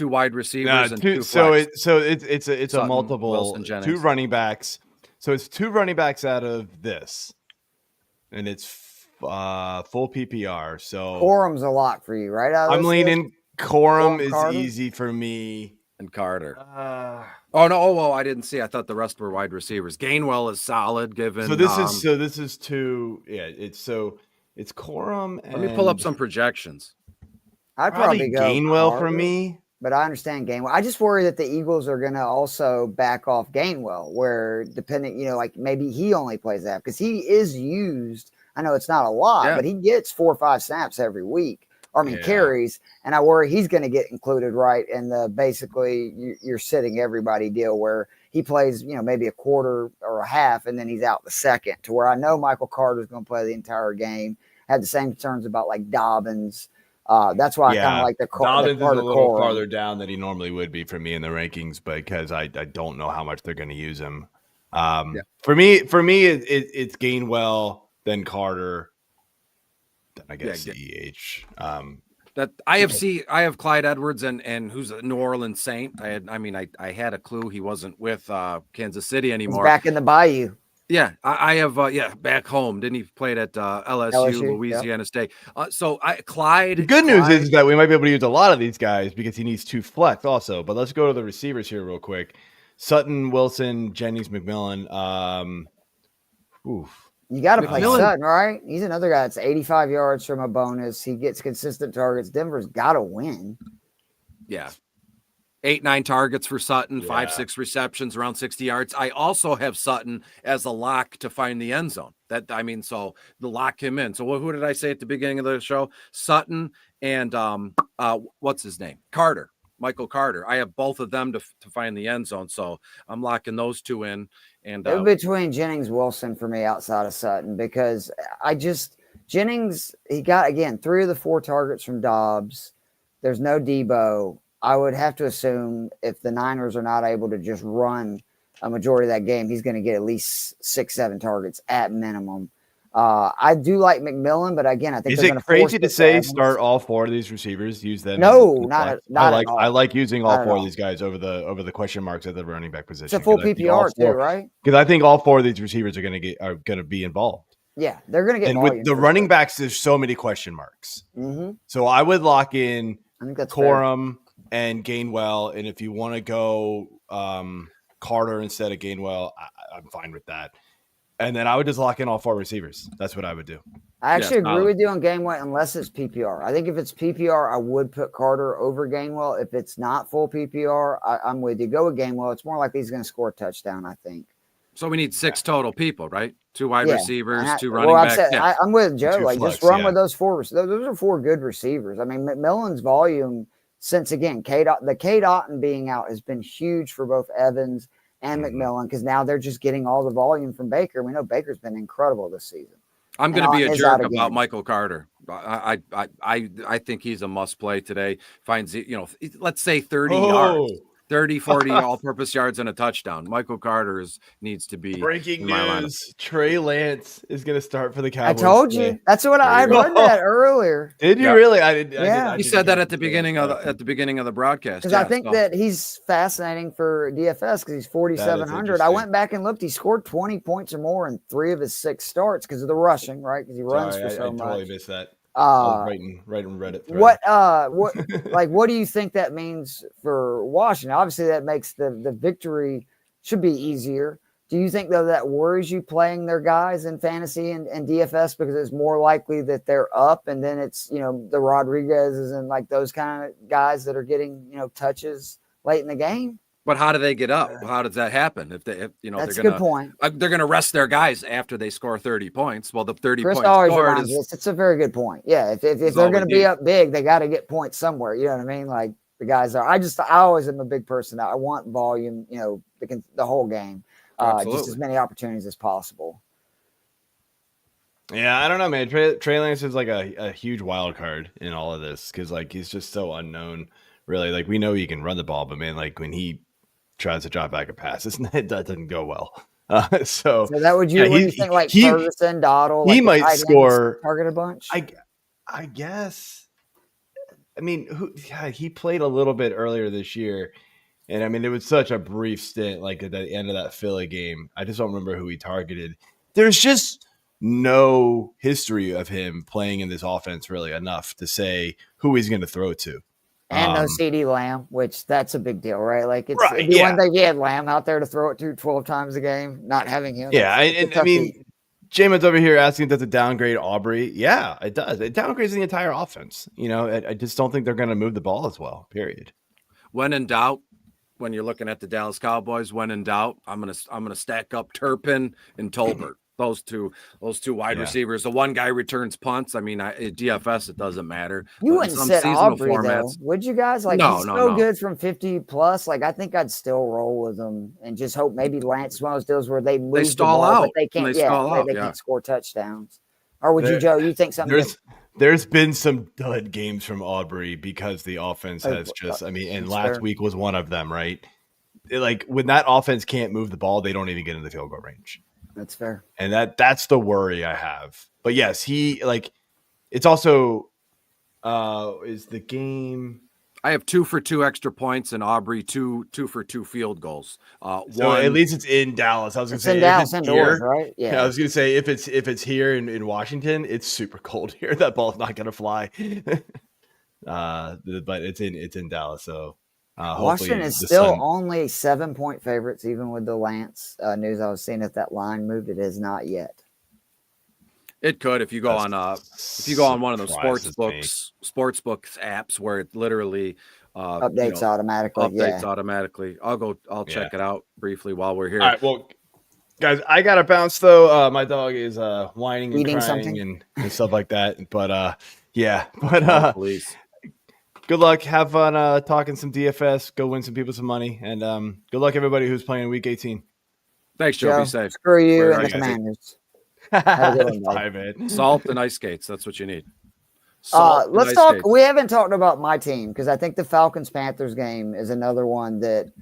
Speaker 2: wide receivers, and two flex.
Speaker 3: It's a
Speaker 2: Sutton,
Speaker 3: multiple
Speaker 2: Wilson, Jennings.
Speaker 3: 2 running backs. So it's 2 running backs out of this, and it's full PPR. So
Speaker 1: Corum's a lock for you, right?
Speaker 3: I'm leaning Corum is Carter? Easy for me,
Speaker 2: and Carter. I didn't see. I thought the rest were wide receivers. Gainwell is solid. Given
Speaker 3: this is 2. Yeah, it's Corum.
Speaker 2: Let me pull up some projections.
Speaker 1: I'd probably go
Speaker 3: Gainwell
Speaker 1: Carter,
Speaker 3: for me.
Speaker 1: But I understand Gainwell. I just worry that the Eagles are going to also back off Gainwell, where depending, like maybe he only plays that because he is used. I know it's not a lot, but he gets 4 or 5 snaps every week. Carries. And I worry he's going to get included right in the basically you're sitting everybody deal where he plays, maybe a quarter or a half, and then he's out the second, to where I know Michael Carter's going to play the entire game. Had the same concerns about like Dobbins. That's why I kind of like the
Speaker 3: Dobbins is a little farther down than he normally would be for me in the rankings, but because I don't know how much they're going to use him. For me, it's Gainwell, then Carter, then I guess CEH.
Speaker 2: That I have Clyde Edwards and who's a New Orleans Saint. I had a clue he wasn't with Kansas City anymore.
Speaker 1: He's back in the Bayou.
Speaker 2: Yeah, I have back home. Didn't he play at LSU, Louisiana State? So Clyde.
Speaker 3: The good news is that we might be able to use a lot of these guys because he needs 2 flex also. But let's go to the receivers here real quick. Sutton, Wilson, Jennings, McMillan.
Speaker 1: You got to play Sutton, right? He's another guy that's 85 yards from a bonus. He gets consistent targets. Denver's got to win.
Speaker 2: Yeah. 8-9 targets for Sutton, 5-6 receptions, around 60 yards. I also have Sutton as a lock to find the end zone. So the lock him in. So who did I say at the beginning of the show? Sutton and what's his name? Carter, Michael Carter. I have both of them to find the end zone. So I'm locking those 2 in. And
Speaker 1: between Jennings, Wilson for me outside of Sutton, because Jennings, he got, again, 3 of the 4 targets from Dobbs. There's no Debo. I would have to assume if the Niners are not able to just run a majority of that game, he's going to get at least 6-7 targets at minimum. I do like McMillan, but again, I think
Speaker 3: is it crazy to say start all 4 of these receivers? Use them?
Speaker 1: No, not at all.
Speaker 3: I like using all 4 of these guys over the question marks at the running back position.
Speaker 1: It's a full PPR too, right?
Speaker 3: Because I think all 4 of these receivers are going to be involved.
Speaker 1: Yeah, they're going to get.
Speaker 3: And with the running backs, there's so many question marks.
Speaker 1: Mm-hmm.
Speaker 3: So I would lock in.
Speaker 1: I think that's
Speaker 3: Corum and Gainwell, and if you want to go Carter instead of Gainwell, I'm fine with that. And then I would just lock in all 4 receivers. That's what I would do.
Speaker 1: I actually agree with you on Gainwell unless it's PPR. I think if it's PPR, I would put Carter over Gainwell. If it's not full PPR, I'm with you. Go with Gainwell. It's more likely he's going to score a touchdown, I think.
Speaker 2: So we need 6 total people, right? 2 wide receivers, 2 running backs.
Speaker 1: I'm with Joe. Like flex, just run with those 4. Those are 4 good receivers. I mean, McMillan's volume since, again, the Cade Otton being out has been huge for both Evans and McMillan, because now they're just getting all the volume from Baker. We know Baker's been incredible this season.
Speaker 2: I'm going to be a jerk about Michael Carter. I think he's a must play today. Finds let's say 30 yards. 30, 40 all-purpose yards and a touchdown. Michael Carter needs to be
Speaker 3: Breaking
Speaker 2: in my lineup.
Speaker 3: news. Trey Lance is going to start for the Cowboys.
Speaker 1: I told you. That's what I read that earlier.
Speaker 3: Did you really? I did.
Speaker 1: Yeah.
Speaker 2: He said that at the beginning of the broadcast.
Speaker 1: Because I think that he's fascinating for DFS because he's 4,700. I went back and looked. He scored 20 points or more in 3 of his 6 starts because of the rushing, right? Because he runs for so much. I totally
Speaker 3: missed that. I was writing Reddit thread.
Speaker 1: What do you think that means for Washington? Obviously, that makes the victory should be easier. Do you think, though, that worries you playing their guys in fantasy and DFS because it's more likely that they're up and then it's, the Rodriguezes and like those kind of guys that are getting, touches late in the game?
Speaker 2: But how do they get up? How does that happen? That's
Speaker 1: a good point.
Speaker 2: They're going to rest their guys after they score 30 points. Well, the 30
Speaker 1: Chris
Speaker 2: points
Speaker 1: always
Speaker 2: scored
Speaker 1: reminds us. It's a very good point. Yeah, if they're going to be up big, they got to get points somewhere. You know what I mean? Like the guys are. I always am a big person. I want volume. The whole game, just as many opportunities as possible.
Speaker 3: Yeah, I don't know, man. Trey Lance is like a huge wild card in all of this because like he's just so unknown. Really, like we know he can run the ball, but man, like when he tries to drop back a pass, that doesn't go well. So
Speaker 1: that would you think like Ferguson, Dottle,
Speaker 3: he might score
Speaker 1: target a bunch.
Speaker 3: I guess. I mean, he played a little bit earlier this year, and I mean it was such a brief stint, like at the end of that Philly game. I just don't remember who he targeted. There's just no history of him playing in this offense really enough to say who he's going to throw to.
Speaker 1: And no CD Lamb, which that's a big deal, right? Like it'd be one thing you had Lamb out there to throw it to 12 times a game, not having him.
Speaker 3: Yeah, I mean, Jamon's over here asking, does it downgrade Aubrey? Yeah, it does. It downgrades the entire offense. I just don't think they're going to move the ball as well, period.
Speaker 2: When in doubt, when you're looking at the Dallas Cowboys, when in doubt, I'm gonna stack up Turpin and Tolbert. Those two wide receivers. The one guy returns punts. I mean, DFS, it doesn't matter.
Speaker 1: You wouldn't sit Aubrey, though, would you guys? Like, he's so good from 50 plus. Like, I think I'd still roll with him and just hope maybe Lance is one of those deals where they move the ball, but they can't. They can't score touchdowns. Or would you, Joe? You think something?
Speaker 3: There's been some dud games from Aubrey because the offense has just. I mean, and last week was one of them, right? Like when that offense can't move the ball, they don't even get in the field goal range.
Speaker 1: That's fair.
Speaker 3: And that's the worry I have. But yes, it's also is the game.
Speaker 2: I have 2 for 2 extra points and Aubrey 2 for 2 field goals.
Speaker 3: So at least it's in Dallas. I was going to say
Speaker 1: in Dallas indoors, right?
Speaker 3: Yeah. I was going to say if it's here in Washington, it's super cold here. That ball's not going to fly. But it's in Dallas, so
Speaker 1: Washington is still only 7-point favorites, even with the Lance news I was seeing. If that line moved, it has not yet.
Speaker 2: It could if you go on one of those sports books apps where it literally
Speaker 1: updates
Speaker 2: automatically. I'll check it out briefly while we're here.
Speaker 3: All right, well, guys, I gotta bounce though. My dog is whining and
Speaker 1: eating
Speaker 3: crying and stuff like that. But
Speaker 2: please.
Speaker 3: Good luck. Have fun talking some DFS. Go win some people some money. And good luck, everybody who's playing Week 18.
Speaker 2: Thanks, Joe. Be safe.
Speaker 1: Screw you and the Commanders.
Speaker 3: Bye, man.
Speaker 2: Salt and ice skates. That's what you need.
Speaker 1: Let's talk. Skates. We haven't talked about my team because I think the Falcons-Panthers game is another one that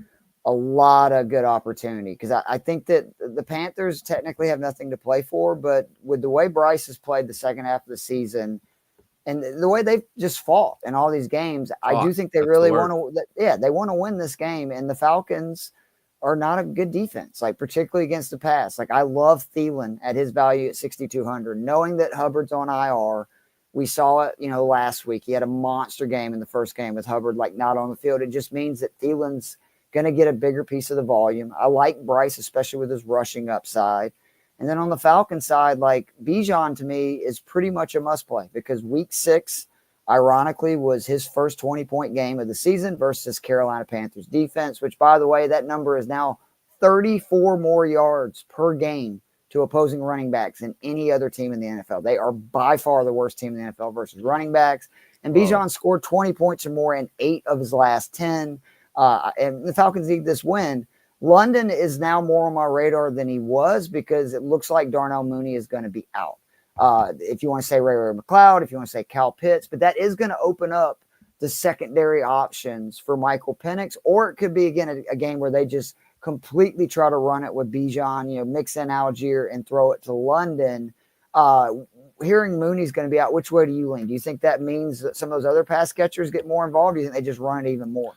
Speaker 1: a lot of good opportunity because I think that the Panthers technically have nothing to play for, but with the way Bryce has played the second half of the season – and the way they've just fought in all these games, I do think they really want to. Yeah, they want to win this game. And the Falcons are not a good defense, like particularly against the pass. Like I love Thielen at his value at 6,200, knowing that Hubbard's on IR. We saw it, last week. He had a monster game in the first game with Hubbard like not on the field. It just means that Thielen's going to get a bigger piece of the volume. I like Bryce, especially with his rushing upside. And then on the Falcon side, like Bijan to me is pretty much a must play because week 6, ironically, was his first 20-point game of the season versus Carolina Panthers defense, which, by the way, that number is now 34 more yards per game to opposing running backs than any other team in the NFL. They are by far the worst team in the NFL versus running backs. And Bijan scored 20 points or more in 8 of his last 10. And the Falcons need this win. London is now more on my radar than he was because it looks like Darnell Mooney is going to be out. If you want to say Ray McLeod, if you want to say Cal Pitts, but that is going to open up the secondary options for Michael Penix, or it could be, again, a game where they just completely try to run it with Bijan, mix in Algier and throw it to London. Hearing Mooney's going to be out, which way do you lean? Do you think that means that some of those other pass catchers get more involved? Do you think they just run it even more?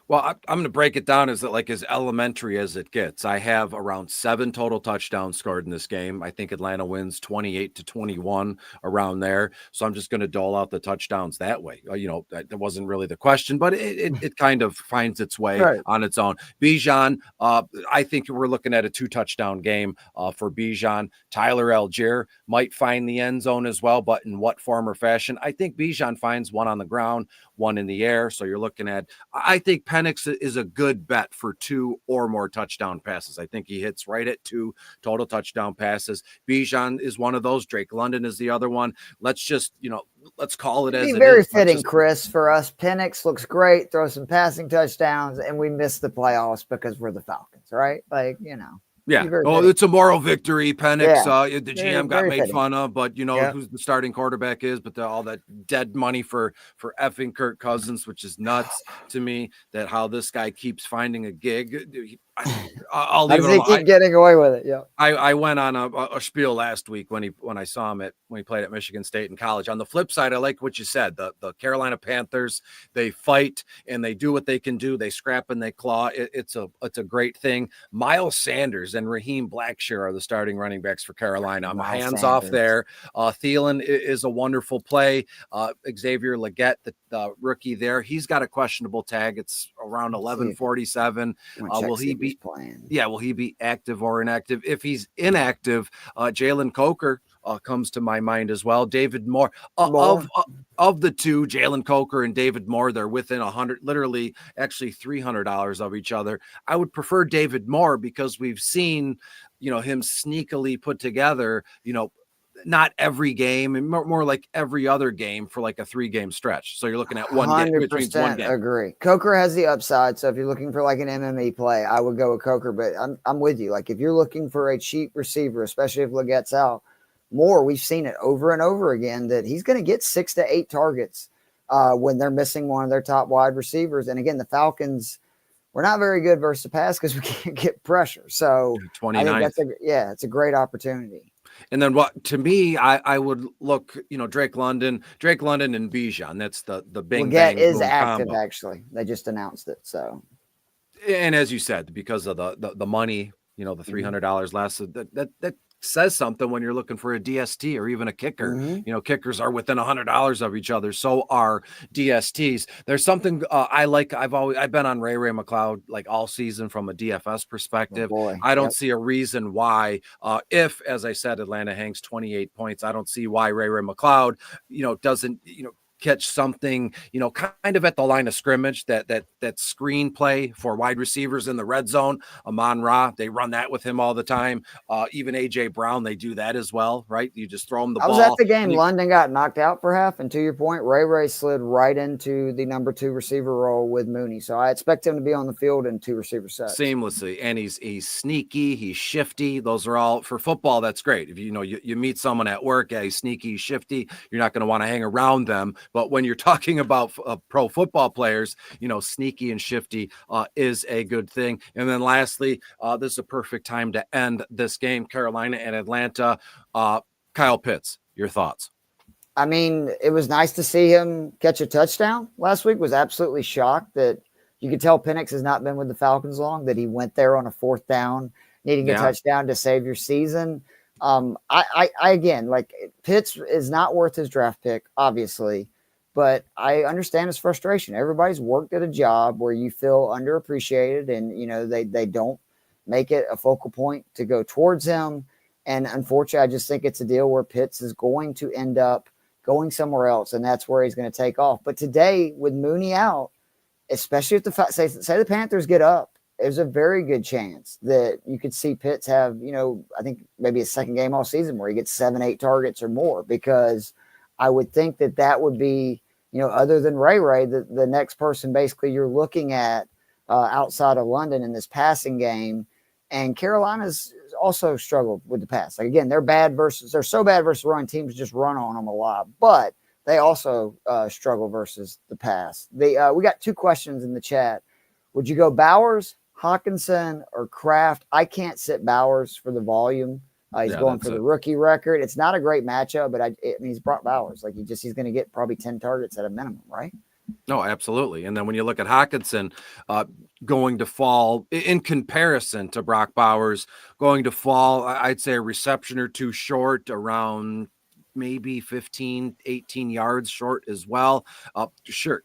Speaker 2: Well, I'm going to break it down as elementary as it gets. I have around 7 total touchdowns scored in this game. I think Atlanta wins 28-21 around there. So I'm just going to dole out the touchdowns that way. That wasn't really the question, but it kind of finds its way on its own. Bijan, I think we're looking at a 2-touchdown game for Bijan. Tyler Algier might find the end zone as well, but in what form or fashion? I think Bijan finds one on the ground, one in the air. So you're looking at, I think Penix is a good bet for 2 or more touchdown passes. I think he hits right at 2 total touchdown passes. Bijan is one of those. Drake London is the other one. Let's just, let's call it as it is.
Speaker 1: Very fitting, Chris, for us. Penix looks great, throw some passing touchdowns, and we miss the playoffs because we're the Falcons, right?
Speaker 2: Yeah. It's a moral victory. Penix, the GM got made fun of, but who's the starting quarterback is, but all that dead money for effing Kirk Cousins, which is nuts to me, that how this guy keeps finding a gig. I'll leave it alone.
Speaker 1: Keep getting away with it. Yeah.
Speaker 2: I went on a spiel last week when I saw him when he played at Michigan State in college. On the flip side, I like what you said. The Carolina Panthers, they fight and they do what they can do. They scrap and they claw. It's a great thing. Miles Sanders and Raheem Blackshear are the starting running backs for Carolina. I'm hands off there. Thielen is a wonderful play. Xavier Legette, the rookie there, he's got a questionable tag. It's around 11:47. Will he be playing? Yeah, will he be active or inactive? If he's inactive, Jalen Coker comes to my mind as well. David Moore. Of the two, Jalen Coker and David Moore, they're within literally actually $300 of each other. I would prefer David Moore because we've seen, him sneakily put together, not every game and more like every other game for like a 3-game stretch. So you're looking at one game between one game.
Speaker 1: Agree. Coker has the upside. So if you're looking for like an MME play, I would go with Coker, but I'm with you. Like if you're looking for a cheap receiver, especially if Legette's out, Moore, we've seen it over and over again that he's going to get 6 to 8 targets when they're missing one of their top wide receivers. And again, the Falcons, we're not very good versus the pass because we can't get pressure. So
Speaker 2: 29.
Speaker 1: I think it's a great opportunity.
Speaker 2: And then what to me, I would look, Drake London and Bijan. That's the big bang
Speaker 1: is active
Speaker 2: combo.
Speaker 1: Actually. They just announced it. So,
Speaker 2: and as you said, because of the money, the $300 less, that says something when you're looking for a DST or even a kicker. Kickers are within $100 of each other. So are DSTs. There's something I like. I've been on Ray McLeod like all season from a DFS perspective. I don't see a reason why, if, as I said, Atlanta hangs 28 points, I don't see why Ray McLeod, doesn't, catch something, kind of at the line of scrimmage, that screenplay for wide receivers in the red zone. Amon-Ra, they run that with him all the time. Even AJ Brown, they do that as well, right? You just throw him the ball.
Speaker 1: I was at the game. London got knocked out for half, and to your point, Ray slid right into the number 2 receiver role with Mooney. So I expect him to be on the field in 2 receiver sets
Speaker 2: seamlessly. And he's sneaky, he's shifty. Those are all for football. That's great. If you meet someone at work, he's sneaky, he's shifty, you're not going to want to hang around them. But when you're talking about pro football players, sneaky and shifty is a good thing. And then lastly, this is a perfect time to end this game, Carolina and Atlanta. Kyle Pitts, your thoughts?
Speaker 1: I mean, it was nice to see him catch a touchdown last week. Was absolutely shocked that you could tell Penix has not been with the Falcons long, that he went there on a 4th down, needing a touchdown to save your season. I again, like, Pitts is not worth his draft pick, obviously, but I understand his frustration. Everybody's worked at a job where you feel underappreciated and, they don't make it a focal point to go towards him. And unfortunately, I just think it's a deal where Pitts is going to end up going somewhere else, and that's where he's going to take off. But today, with Mooney out, especially if say the Panthers get up, there's a very good chance that you could see Pitts have, I think maybe a second game all season where he gets 7-8 targets or more, because I would think that would be, other than Ray, the next person basically you're looking at outside of London in this passing game. And Carolina's also struggled with the pass. Like, again, they're so bad versus run, teams just run on them a lot. But they also struggle versus the pass. We got 2 questions in the chat. Would you go Bowers, Hawkinson, or Kraft? I can't sit Bowers for the volume. He's going for the rookie record. It's not a great matchup, but I mean, he's brought Bowers. Like he's going to get probably 10 targets at a minimum, right?
Speaker 2: No, absolutely. And then when you look at Hawkinson going to fall in comparison to Brock Bowers, going to fall, I'd say a reception or 2 short, around maybe 15, 18 yards short as well. Sure.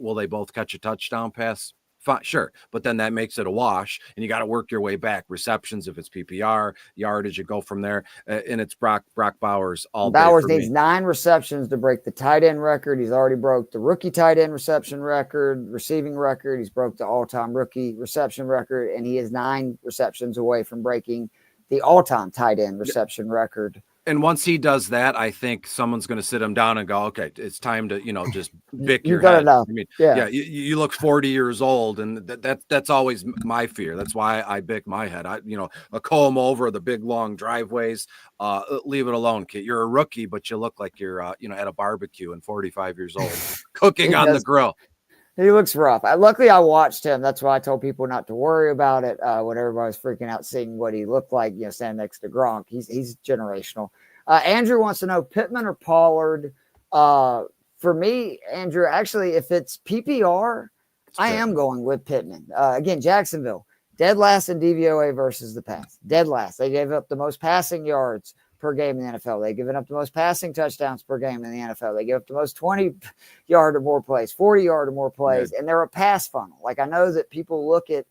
Speaker 2: Will they both catch a touchdown pass? Fine, sure, but then that makes it a wash, and you got to work your way back. Receptions, if it's PPR, yardage, you go from there, and it's Brock Bowers all day.
Speaker 1: Bowers needs 9 receptions to break the tight end record. He's already broke the rookie tight end reception record, receiving record. He's broke the all-time rookie reception record, and he is 9 receptions away from breaking the all-time tight end reception record.
Speaker 2: And once he does that, I think someone's going to sit him down and go, okay, it's time to, just bick your head.
Speaker 1: Enough.
Speaker 2: I mean,
Speaker 1: yeah,
Speaker 2: you look 40 years old, and that's always my fear. That's why I bick my head. A comb over the big long driveways. Leave it alone, kid. You're a rookie, but you look like you're, at a barbecue and 45 years old, cooking on the grill.
Speaker 1: He looks rough. Luckily, I watched him. That's why I told people not to worry about it when everybody was freaking out seeing what he looked like, standing next to Gronk. He's generational. Andrew wants to know Pittman or Pollard. For me, Andrew, actually, if it's PPR, I am going with Pittman. Again, Jacksonville, dead last in DVOA versus the pass. Dead last. They gave up the most passing yards per game in the NFL. They've given up the most passing touchdowns per game in the NFL. They give up the most 20-yard or more plays, 40-yard or more plays, and they're a pass funnel. Like I know that people look at,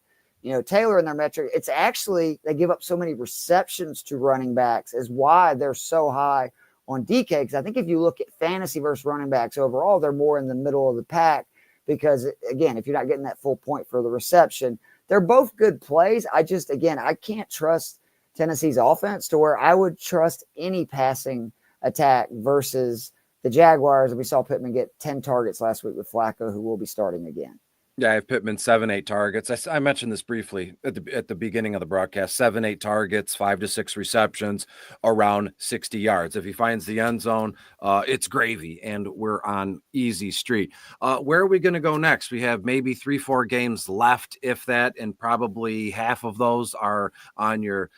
Speaker 1: Taylor in their metric. It's actually they give up so many receptions to running backs is why they're so high on DK. Because I think if you look at fantasy versus running backs overall, they're more in the middle of the pack because, again, if you're not getting that full point for the reception, they're both good plays. I can't trust Tennessee's offense to where I would trust any passing attack versus the Jaguars. We saw Pittman get 10 targets last week with Flacco, who will be starting again.
Speaker 2: Yeah, I have Pittman 7-8 targets. I mentioned this briefly at the beginning of the broadcast. 7-8 targets, 5 to 6 receptions, around 60 yards. If he finds the end zone, it's gravy, and we're on easy street. Where are we going to go next? We have maybe 3-4 games left, if that, and probably half of those are on your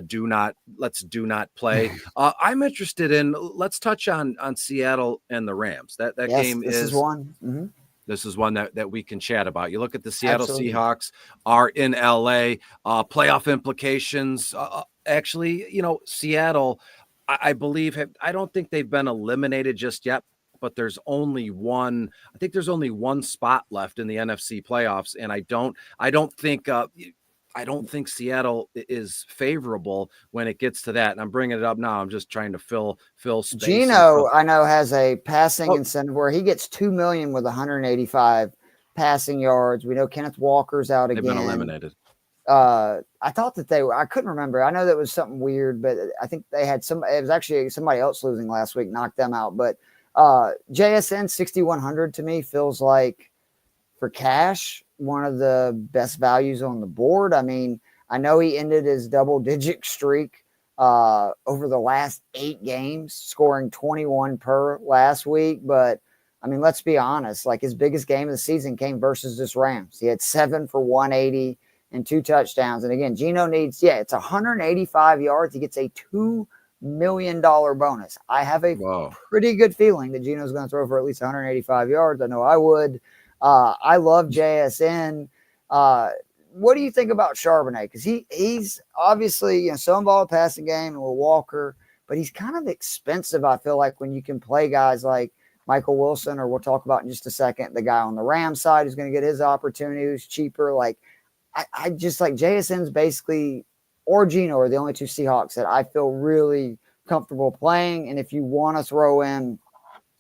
Speaker 2: do not play. I'm interested in. Let's touch on Seattle and the Rams. That game
Speaker 1: is one. Mm-hmm.
Speaker 2: This is one that we can chat about. You look at the Seattle Seahawks are in LA, playoff implications. Actually, Seattle, I believe, I don't think they've been eliminated just yet, but there's only one spot left in the NFC playoffs. And I don't think Seattle is favorable when it gets to that. And I'm bringing it up now. I'm just trying to fill space.
Speaker 1: Gino, I know, has a passing incentive where he gets $2 million with 185 passing yards. We know Kenneth Walker's out again.
Speaker 2: They've been eliminated.
Speaker 1: I thought that I couldn't remember. I know that was something weird, but I think they had it was actually somebody else losing last week, knocked them out. But JSN 6,100 to me feels like for cash, one of the best values on the board. I mean, I know he ended his double-digit streak over the last 8 games, scoring 21 per last week. But, I mean, let's be honest. Like, his biggest game of the season came versus this Rams. He had 7 for 180 and 2 touchdowns. And, again, Gino needs, it's 185 yards. He gets a $2 million bonus. I have a pretty good feeling that Gino's going to throw for at least 185 yards. I know I would. I love JSN. What do you think about Charbonnet? Because he's obviously so involved in the passing game and with Walker, but he's kind of expensive, I feel like, when you can play guys like Michael Wilson, or we'll talk about in just a second, the guy on the Rams side who's going to get his opportunity, who's cheaper. Like, I just like JSN's basically, or Gino are the only 2 Seahawks that I feel really comfortable playing. And if you want to throw in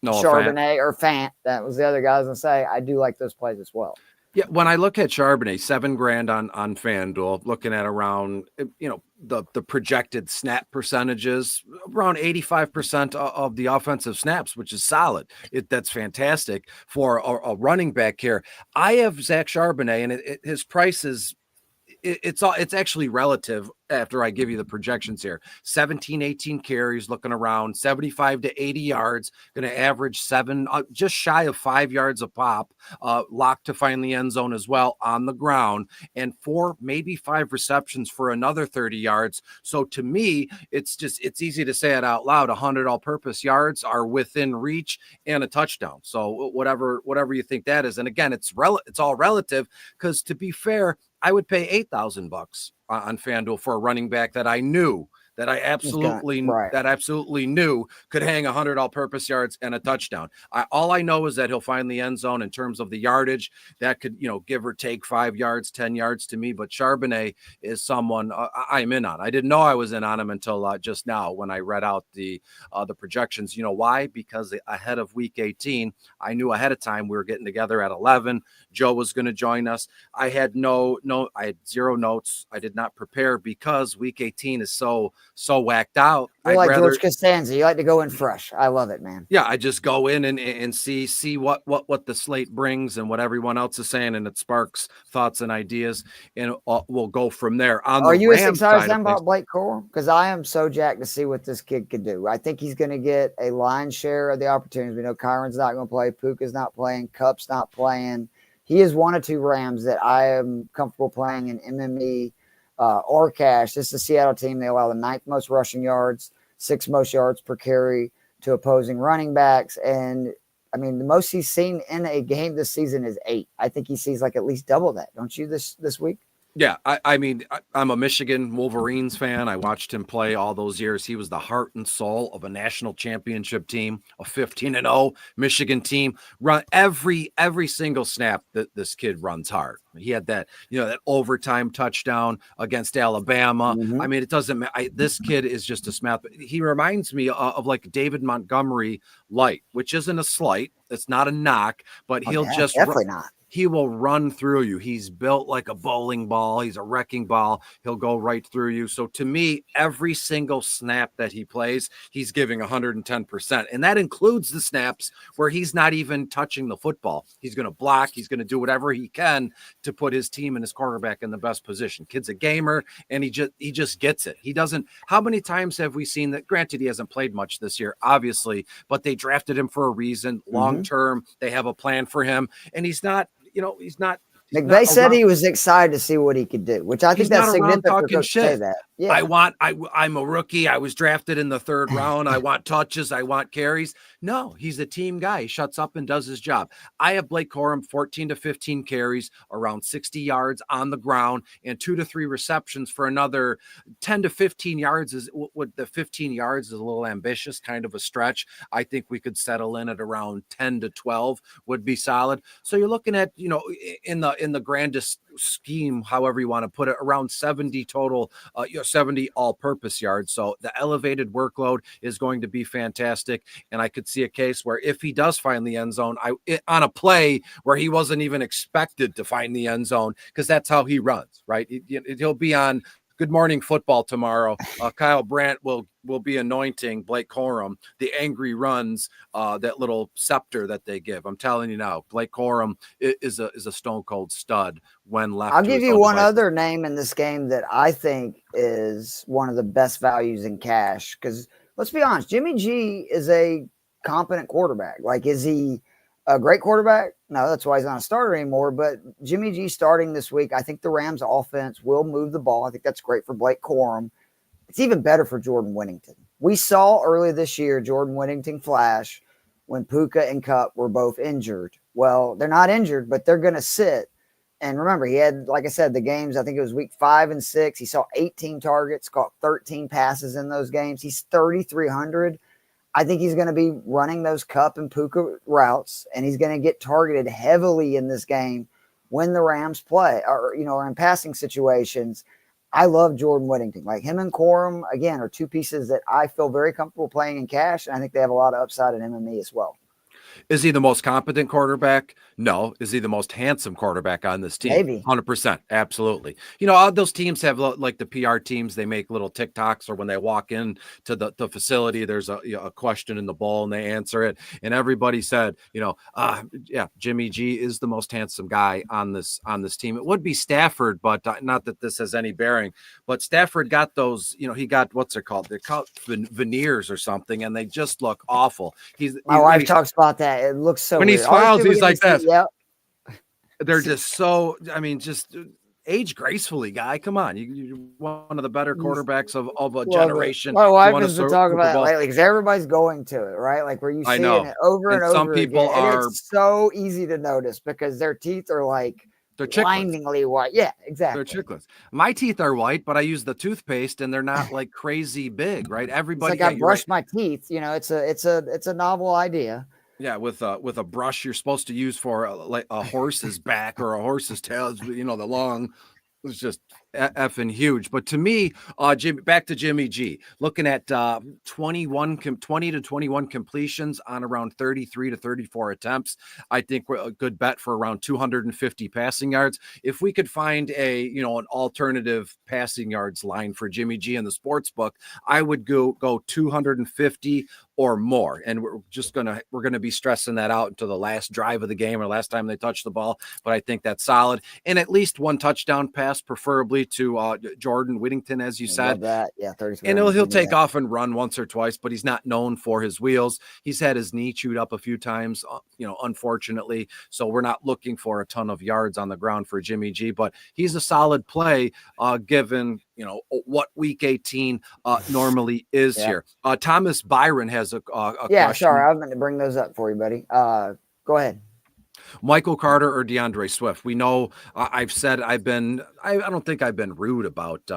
Speaker 1: Charbonnet or Fant, that was the other guy I was going to say, I do like those plays as well.
Speaker 2: Yeah, when I look at Charbonnet, $7,000 on FanDuel, looking at around, the projected snap percentages, around 85% of the offensive snaps, which is solid. That's fantastic for a running back here. I have Zach Charbonnet, and his price is it's actually relative after I give you the projections here. 17, 18 carries, looking around 75 to 80 yards, going to average just shy of 5 yards a pop, locked to find the end zone as well on the ground, and 4, maybe 5 receptions for another 30 yards. So to me, it's easy to say it out loud. 100 all-purpose yards are within reach and a touchdown. So whatever you think that is. And again, it's all relative, because to be fair, I would pay $8,000 on FanDuel for a running back that I knew that I absolutely knew could hang 100 all-purpose yards and a touchdown. All I know is that he'll find the end zone in terms of the yardage. That could, give or take 5 yards, 10 yards to me. But Charbonnet is someone I'm in on. I didn't know I was in on him until just now when I read out the projections. You know why? Because ahead of Week 18, I knew ahead of time we were getting together at 11. Joe was going to join us. I had I had 0 notes. I did not prepare because Week 18 is so whacked out.
Speaker 1: You're like George Costanza. You like to go in fresh. I love it, man.
Speaker 2: Yeah, I just go in and see what the slate brings and what everyone else is saying, and it sparks thoughts and ideas, and we'll go from there.
Speaker 1: Are you as excited as I'm about Blake Corum? Because I am so jacked to see what this kid could do. I think he's going to get a lion's share of the opportunities. We know Kyron's not going to play. Puka's not playing. Kupp's not playing. He is one of 2 Rams that I am comfortable playing in MME or cash. This is the Seattle team. They allow the 9th most rushing yards, 6th most yards per carry to opposing running backs. And I mean, the most he's seen in a game this season is 8. I think he sees like at least double that. Don't you this week?
Speaker 2: Yeah, I mean, I'm a Michigan Wolverines fan. I watched him play all those years. He was the heart and soul of a national championship team, a 15-0 Michigan team. Run every single snap that this kid runs hard. He had that, that overtime touchdown against Alabama.
Speaker 1: Mm-hmm.
Speaker 2: I mean, it doesn't matter. This kid is just a smash. He reminds me of like David Montgomery light, which isn't a slight. It's not a knock, but
Speaker 1: definitely not.
Speaker 2: He will run through you. He's built like a bowling ball. He's a wrecking ball. He'll go right through you. So to me, every single snap that he plays, he's giving 110%. And that includes the snaps where he's not even touching the football. He's going to block. He's going to do whatever he can to put his team and his quarterback in the best position. Kid's a gamer, and he just gets it. He doesn't. How many times have we seen that? Granted, he hasn't played much this year, obviously, but they drafted him for a reason. Long term, they have a plan for him, and he's not. He's not.
Speaker 1: McVay said he was excited to see what he could do, which I think that's significant for Coach to say that. Yeah.
Speaker 2: I'm a rookie. I was drafted in the 3rd round. I want touches. I want carries. No, he's a team guy. He shuts up and does his job. I have Blake Corum 14 to 15 carries, around 60 yards on the ground, and 2 to 3 receptions for another 10 to 15 yards. The 15 yards is a little ambitious, kind of a stretch. I think we could settle in at around 10 to 12 would be solid. So you're looking at, in the grandest scheme, however you want to put it, around 70 total, 70 all-purpose yards. So the elevated workload is going to be fantastic. And I could see a case where if he does find the end zone on a play where he wasn't even expected to find the end zone, because that's how he runs, right? He'll be on Good Morning Football tomorrow. Kyle Brandt will be anointing Blake Corum, the angry runs, that little scepter that they give. I'm telling you now, Blake Corum is a stone cold stud when left.
Speaker 1: I'll give you one other name in this game that I think is one of the best values in cash. Because let's be honest, Jimmy G is a competent quarterback. Like, is he a great quarterback? No, that's why he's not a starter anymore. But Jimmy G starting this week, I think the Rams offense will move the ball. I think that's great for Blake Corum. It's even better for Jordan Whittington. We saw earlier this year Jordan Whittington flash when Puka and Kupp were both injured. Well, they're not injured, but they're going to sit. And remember, he had, like I said, the games, I think it was week 5 and 6. He saw 18 targets, caught 13 passes in those games. He's 3,300. I think he's going to be running those Kupp and Puka routes, and he's going to get targeted heavily in this game when the Rams play or in passing situations. I love Jordan Whittington. Like, him and Corum, again, are 2 pieces that I feel very comfortable playing in cash, and I think they have a lot of upside in MME as well.
Speaker 2: Is he the most competent quarterback? No. Is he the most handsome quarterback on this team?
Speaker 1: Maybe.
Speaker 2: 100%. Absolutely. You know, all those teams have like the PR teams, they make little TikToks, or when they walk in to the facility, there's a question in the bowl and they answer it. And everybody said, you know, yeah, Jimmy G is the most handsome guy on this team. It would be Stafford, but not that this has any bearing. But Stafford got those, you know, he got, what's it called? They're called veneers or something, and they just look awful.
Speaker 1: My wife talks about that. It looks so
Speaker 2: when
Speaker 1: weird.
Speaker 2: he smiles, he's like this.
Speaker 1: Yep.
Speaker 2: They're just so, I mean, just age gracefully, guy. Come on. You're one of the better quarterbacks of a generation.
Speaker 1: My wife has been talking about it lately because everybody's going to it, right? Like where you see it over and over
Speaker 2: some people
Speaker 1: again. And it's so easy to notice because their teeth are like blindingly white. Yeah, exactly.
Speaker 2: They're chiclets. My teeth are white, but I use the toothpaste and they're not like crazy big, right? Everybody,
Speaker 1: it's like I brush my teeth. You know, it's a novel idea.
Speaker 2: Yeah, with a brush you're supposed to use for like a horse's back or a horse's tail, you know, the long. It's just effing huge. But to me, back to Jimmy G, looking at 20 to 21 completions on around 33 to 34 attempts. I think we're a good bet for around 250 passing yards. If we could find an alternative passing yards line for Jimmy G in the sports book, I would go 250 or more. And we're going to be stressing that out until the last drive of the game or last time they touch the ball. But I think that's solid. And at least one touchdown pass, preferably to Jordan Whittington, as you said.
Speaker 1: That. Yeah, 30.
Speaker 2: And he'll take off and run once or twice, but he's not known for his wheels. He's had his knee chewed up a few times, unfortunately. So we're not looking for a ton of yards on the ground for Jimmy G, but he's a solid play given what week 18 normally is here. Thomas Byron has a question.
Speaker 1: Sorry, I was meant to bring those up for you, buddy. Go ahead.
Speaker 2: Michael Carter or DeAndre Swift. We know I've said I don't think I've been rude about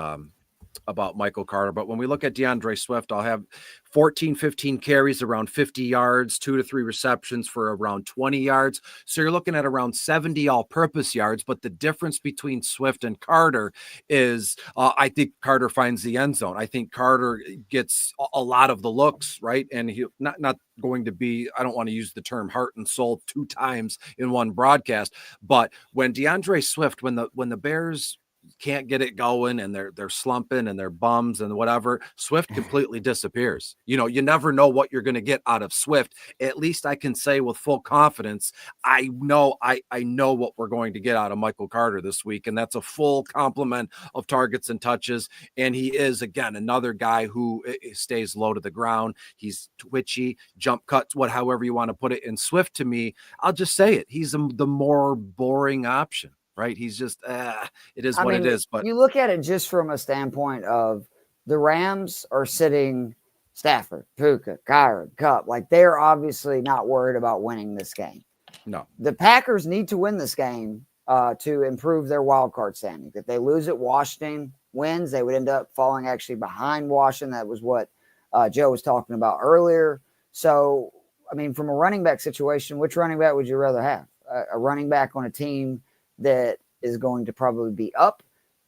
Speaker 2: Michael Carter, but when we look at DeAndre Swift, I'll have 14, 15 carries, around 50 yards, 2 to 3 receptions for around 20 yards. So you're looking at around 70 all-purpose yards. But the difference between Swift and Carter is I think Carter finds the end zone. I think Carter gets a lot of the looks, right? And he not going to be, I don't want to use the term heart and soul 2 times in one broadcast, but when DeAndre Swift, when the Bears can't get it going and they're slumping and they're bums and whatever, Swift completely disappears. You never know what you're going to get out of Swift. At least I can say with full confidence, I know what we're going to get out of Michael Carter this week. And that's a full complement of targets and touches. And he is, again, another guy who stays low to the ground. He's twitchy, jump cuts, however you want to put it. And Swift, to me, I'll just say it, he's the more boring option. Right. He's just, it is what it is. But
Speaker 1: you look at it just from a standpoint of the Rams are sitting Stafford, Puka, Kyron, Kupp. Like they're obviously not worried about winning this game.
Speaker 2: No.
Speaker 1: The Packers need to win this game to improve their wild card standing. If they lose at Washington wins, they would end up falling actually behind Washington. That was what Joe was talking about earlier. So, I mean, from a running back situation, which running back would you rather have? A running back on a team that is going to probably be up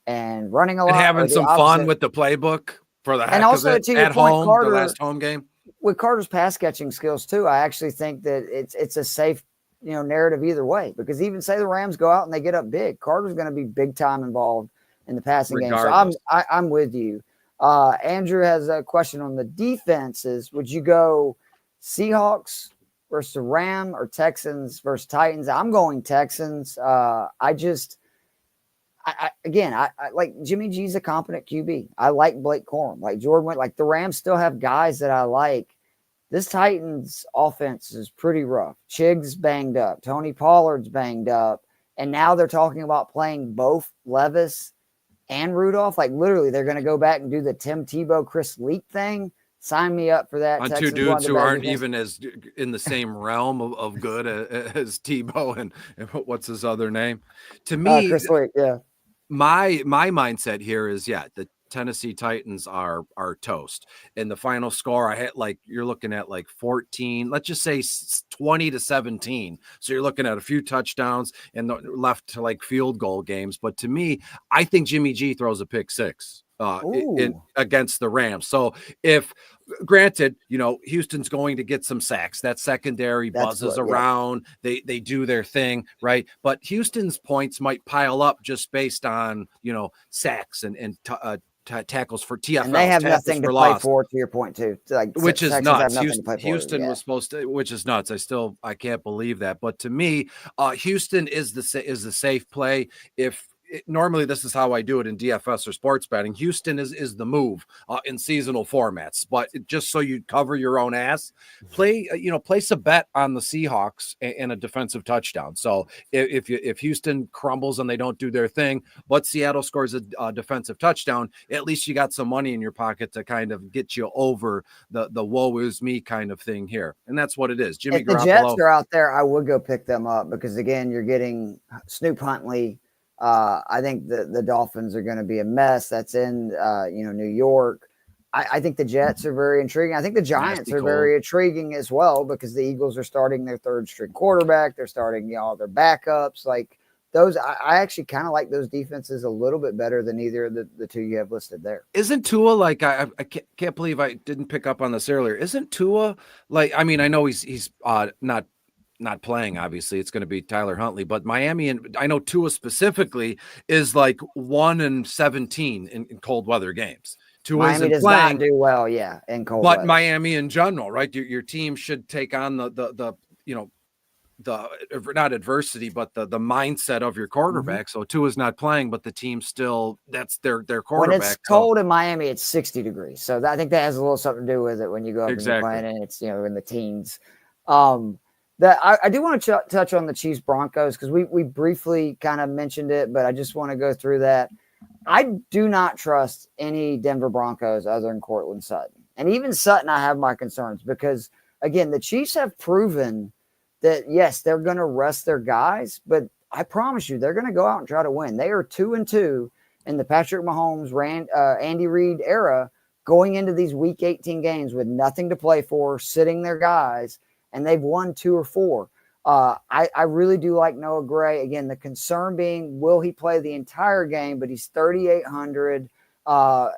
Speaker 1: and running a lot.
Speaker 2: And having some fun with the playbook for the heck
Speaker 1: and also,
Speaker 2: of it
Speaker 1: to your
Speaker 2: at
Speaker 1: point,
Speaker 2: home,
Speaker 1: Carter,
Speaker 2: the last home game.
Speaker 1: With Carter's pass catching skills too, I actually think that it's a safe narrative either way, because even say the Rams go out and they get up big, Carter's going to be big time involved in the passing game. So I'm with you. Andrew has a question on the defenses. Would you go Seahawks versus the Ram or Texans versus Titans? I'm going Texans. I like Jimmy G's a competent QB. I like Blake Corum, like Jordan Went. Like the Rams still have guys that I like. This Titans offense is pretty rough. Chig's banged up. Tony Pollard's banged up. And now they're talking about playing both Levis and Rudolph. Like literally they're going to go back and do the Tim Tebow, Chris Leak thing. Sign me up for that.
Speaker 2: On
Speaker 1: Texans
Speaker 2: 2 dudes who aren't even as in the same realm of good as Tebow and what's his other name? To me,
Speaker 1: Chris Leak, yeah.
Speaker 2: My mindset here is, the Tennessee Titans are toast. And the final score, I had you're looking at 14, let's just say 20 to 17. So you're looking at a few touchdowns and left to field goal games. But to me, I think Jimmy G throws a pick 6. against the Rams. So if granted, Houston's going to get some sacks, that secondary buzzes around, they do their thing, right? But Houston's points might pile up just based on, sacks and tackles for TFL.
Speaker 1: And they have nothing to play for, to your point, too.
Speaker 2: Which is nuts. Houston was supposed to, which is nuts. I can't believe that. But to me, Houston is the safe play. Normally this is how I do it in DFS or sports betting. Houston is the move in seasonal formats, but just so you cover your own ass, place a bet on the Seahawks and a defensive touchdown. So if Houston crumbles and they don't do their thing, but Seattle scores a defensive touchdown, at least you got some money in your pocket to kind of get you over the woe is me kind of thing here. And that's what it is. Jimmy
Speaker 1: Garoppolo. If the Jets are out there, I would go pick them up because again, you're getting Snoop Huntley. I think the Dolphins are going to be a mess. That's in, New York. I think the Jets are very intriguing. I think the Giants are very intriguing as well because the Eagles are starting their third string quarterback. They're starting, all their backups. Like those, I actually kind of like those defenses a little bit better than either of the two you have listed there.
Speaker 2: Isn't Tua like, I can't believe I didn't pick up on this earlier. Isn't Tua like, I mean, I know he's not playing, obviously it's going to be Tyler Huntley, but Miami, and I know Tua specifically is like 1-17 in cold weather games. Tua
Speaker 1: Miami does not do well, in cold weather.
Speaker 2: But Miami in general, right? Your team should take on the not adversity, but the mindset of your quarterback. So Tua's not playing, but the team still, that's their quarterback.
Speaker 1: When it's cold in Miami, it's 60 degrees. So I think that has a little something to do with it when you go up and you're playing and it's, in the teens. I do want to touch on the Chiefs Broncos because we briefly kind of mentioned it, but I just want to go through that. I do not trust any Denver Broncos other than Cortland Sutton. And even Sutton, I have my concerns because, again, the Chiefs have proven that, yes, they're going to rest their guys, but I promise you they're going to go out and try to win. They are 2-2 in the Patrick Mahomes, Andy Reid era going into these Week 18 games with nothing to play for, sitting their guys, and they've won 2 or 4. I really do like Noah Gray. Again, the concern being, will he play the entire game? But he's 3,800. I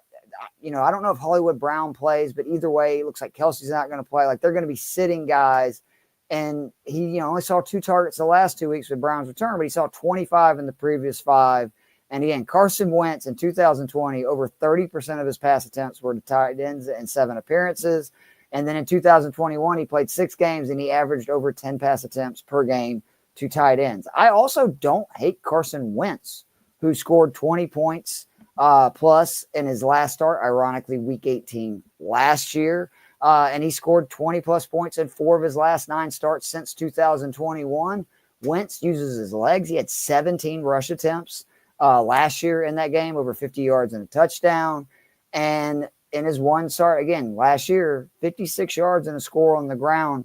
Speaker 1: don't know if Hollywood Brown plays, but either way, it looks like Kelsey's not going to play. Like they're going to be sitting guys. And he, only saw 2 targets the last 2 weeks with Brown's return, but he saw 25 in the previous 5. And again, Carson Wentz in 2020, over 30% of his pass attempts were to tight ends in 7 appearances. And then in 2021, he played 6 games and he averaged over 10 pass attempts per game to tight ends. I also don't hate Carson Wentz, who scored 20 points plus in his last start, ironically, Week 18 last year. And he scored 20 plus points in 4 of his last 9 starts since 2021. Wentz uses his legs. He had 17 rush attempts last year in that game, over 50 yards and a touchdown. And in his one start, again, last year, 56 yards and a score on the ground.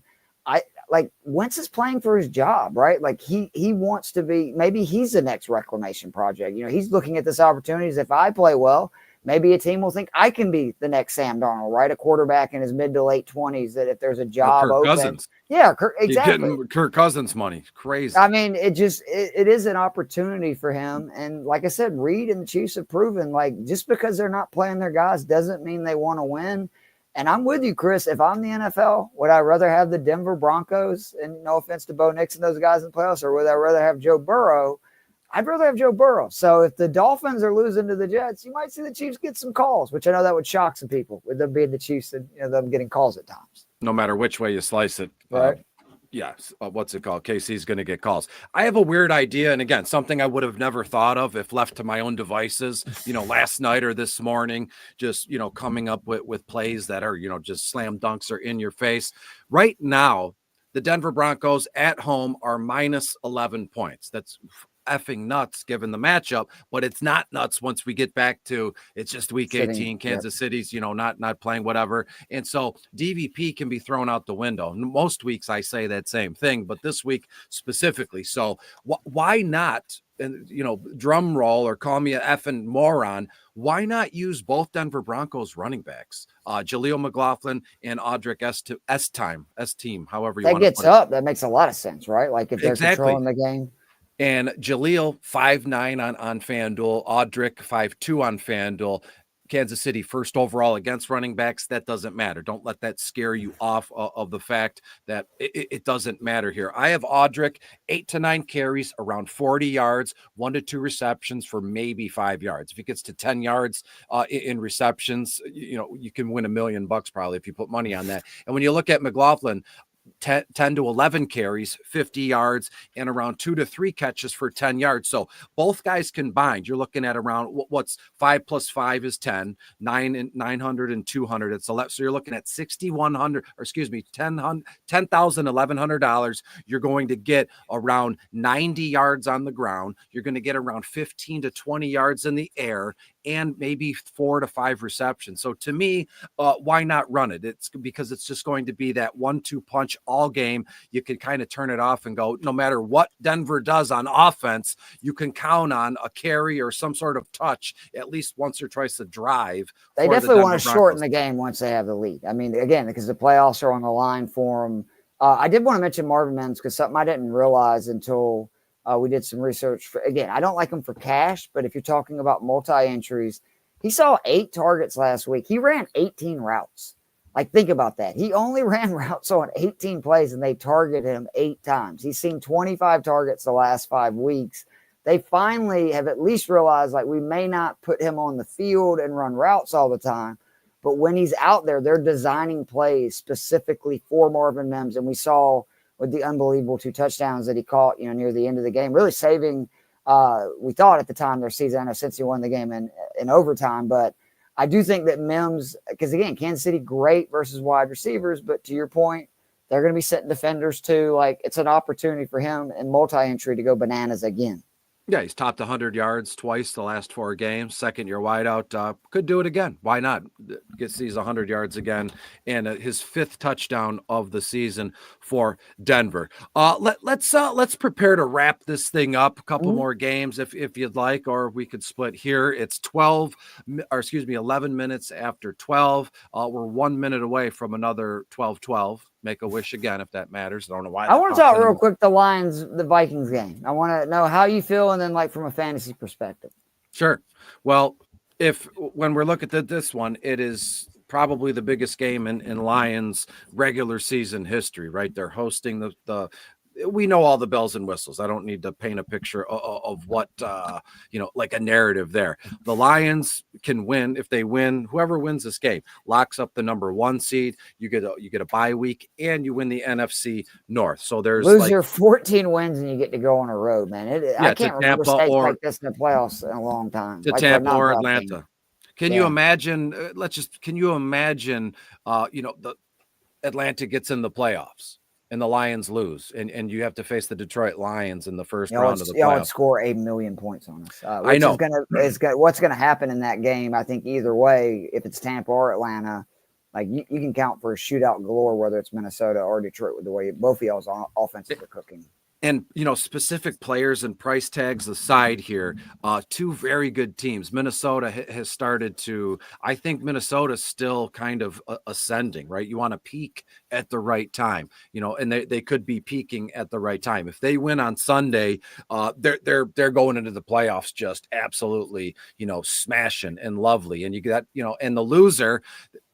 Speaker 1: Wentz is playing for his job, right? Like he wants to be, maybe he's the next reclamation project. He's looking at this opportunity as if I play well, maybe a team will think I can be the next Sam Darnold, right? A quarterback in his mid to late 20s that if there's a job
Speaker 2: Kirk
Speaker 1: open.
Speaker 2: Cousins.
Speaker 1: Yeah, exactly.
Speaker 2: Getting Kirk Cousins money. Crazy.
Speaker 1: I mean, it is an opportunity for him. And like I said, Reed and the Chiefs have proven, like, just because they're not playing their guys doesn't mean they want to win. And I'm with you, Chris. If I'm the NFL, would I rather have the Denver Broncos, and no offense to Bo Nix and those guys in the playoffs, or would I rather have Joe Burrow? I'd rather have Joe Burrow. So if the Dolphins are losing to the Jets, you might see the Chiefs get some calls, which I know that would shock some people with them being the Chiefs and them getting calls at times.
Speaker 2: No matter which way you slice it.
Speaker 1: Right.
Speaker 2: Yes. What's it called? KC's going to get calls. I have a weird idea. And again, something I would have never thought of if left to my own devices, last night or this morning, just, coming up with plays that are, just slam dunks or in your face. Right now, the Denver Broncos at home are minus 11 points. That's effing nuts given the matchup, but it's not nuts once we get back to it's just Week 18, Kansas City's, not playing whatever. And so DVP can be thrown out the window. Most weeks I say that same thing, but this week specifically. So why not, and drum roll or call me a effing moron, why not use both Denver Broncos running backs, Jaleel McLaughlin and Audric S-Team, however you want to put it.
Speaker 1: That gets up. That makes a lot of sense, right? Like if they're controlling the game.
Speaker 2: And Jaleel 5'9" on FanDuel, Audric 5'2" on FanDuel. Kansas City first overall against running backs. That doesn't matter. Don't let that scare you off of the fact that it doesn't matter here. I have Audric, 8 to 9 carries, around 40 yards, 1 to 2 receptions for maybe 5 yards. If he gets to 10 yards in receptions, you can win $1 million probably if you put money on that. And when you look at McLaughlin, 10 to 11 carries, 50 yards, and around 2 to 3 catches for 10 yards. So both guys combined, you're looking at around what's 5 plus 5 is 10, 900 and 200. It's 11. So you're looking at $6,100, or excuse me, $10,000, $1,100. You're going to get around 90 yards on the ground. You're going to get around 15 to 20 yards in the air, and maybe 4 to 5 receptions. So to me, why not run it? It's because it's just going to be that 1-2 punch all game. You can kind of turn it off and go, no matter what Denver does on offense, you can count on a carry or some sort of touch at least once or twice a drive.
Speaker 1: They definitely want to shorten the game once they have the lead. I mean, again, because the playoffs are on the line for them. I did want to mention Marvin Mims because something I didn't realize until we did some research. Again, I don't like him for cash, but if you're talking about multi-entries, he saw 8 targets last week. He ran 18 routes. Like, think about that. He only ran routes on 18 plays, and they targeted him 8 times. He's seen 25 targets the last 5 weeks. They finally have at least realized, like, we may not put him on the field and run routes all the time, but when he's out there, they're designing plays specifically for Marvin Mims, and we saw with the unbelievable 2 touchdowns that he caught, near the end of the game, really saving, we thought at the time, their season. I know since he won the game in overtime, but I do think that Mims, because again, Kansas City, great versus wide receivers, but to your point, they're going to be setting defenders too. Like, it's an opportunity for him in multi-entry to go bananas again.
Speaker 2: Yeah, he's topped 100 yards twice the last 4 games. Second-year wideout, could do it again. Why not? Gets these 100 yards again, and his 5th touchdown of the season for Denver. Let's prepare to wrap this thing up. A couple more games, if you'd like, or we could split here. It's 11 minutes after 12. We're 1 minute away from another 12-12. Make a wish again if that matters. I don't know why.
Speaker 1: I want to talk real quick the Vikings game. I want to know how you feel, and then like from a fantasy perspective.
Speaker 2: Sure. Well, when we're looking at this one, it is probably the biggest game in Lions regular season history, right? They're hosting the we know all the bells and whistles. I don't need to paint a picture of what, like a narrative there. The Lions can win. If they win, whoever wins this game locks up the number 1 seed. You get a bye week, and you win the NFC North. So there's
Speaker 1: your 14 wins and you get to go on a road, man. I can't remember states like this in the playoffs in a long time.
Speaker 2: To Tampa or Atlanta. Can you imagine? Can you imagine? The Atlanta gets in the playoffs and the Lions lose, and you have to face the Detroit Lions in the first round of the playoffs.
Speaker 1: Y'all would score 1 million points on us.
Speaker 2: I know.
Speaker 1: What's going to happen in that game, I think either way, if it's Tampa or Atlanta, like you can count for a shootout galore, whether it's Minnesota or Detroit, with the way both of y'all's offenses are cooking.
Speaker 2: And, specific players and price tags aside here, 2 very good teams. Minnesota has started to, I think Minnesota's still kind of ascending, right? You want to peak at the right time, and they could be peaking at the right time. If they win on Sunday, they're going into the playoffs just absolutely, smashing and lovely. And you got, and the loser,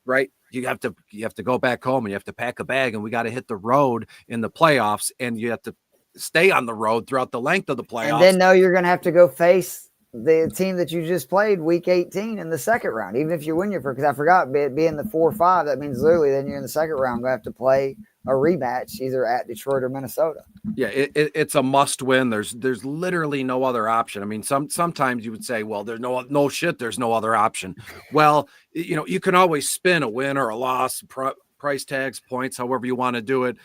Speaker 2: right? You have to go back home and you have to pack a bag, and we got to hit the road in the playoffs, and you have to stay on the road throughout the length of the playoffs.
Speaker 1: And then you're going to have to go face the team that you just played week 18 in the second round. Even if you win because I forgot, being the 4-5, that means literally then you're in the second round going to have to play a rematch either at Detroit or Minnesota.
Speaker 2: Yeah, it's a must win. There's literally no other option. I mean, sometimes you would say, well, there's there's no other option. Well, you can always spin a win or a loss, price tags, points, however you want to do it.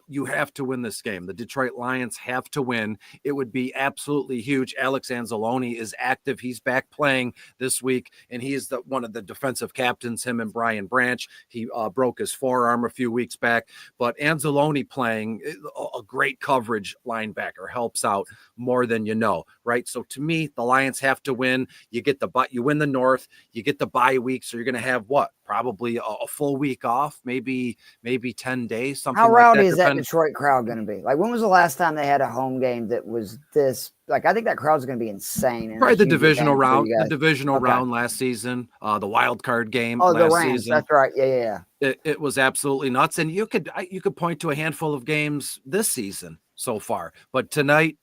Speaker 2: You have to win this game. The Detroit Lions have to win. It would be absolutely huge. Alex Anzalone is active. He's back playing this week, and he is one of the defensive captains, him and Brian Branch. He broke his forearm a few weeks back, but Anzalone playing a great coverage linebacker helps out more than you know, right? So to me, the Lions have to win. You win the North, you get the bye week, so you're going to have probably a full week off, maybe 10 days, something
Speaker 1: How
Speaker 2: like
Speaker 1: rowdy
Speaker 2: that.
Speaker 1: is that Detroit crowd going to be? Like, when was the last time they had a home game that was this? Like, I think that crowd's going to be insane.
Speaker 2: Probably the divisional round,
Speaker 1: Okay.
Speaker 2: round last season, the wild card game
Speaker 1: Oh, the
Speaker 2: last
Speaker 1: Rams.
Speaker 2: season.
Speaker 1: That's right. Yeah.
Speaker 2: It was absolutely nuts. And you could point to a handful of games this season so far, but tonight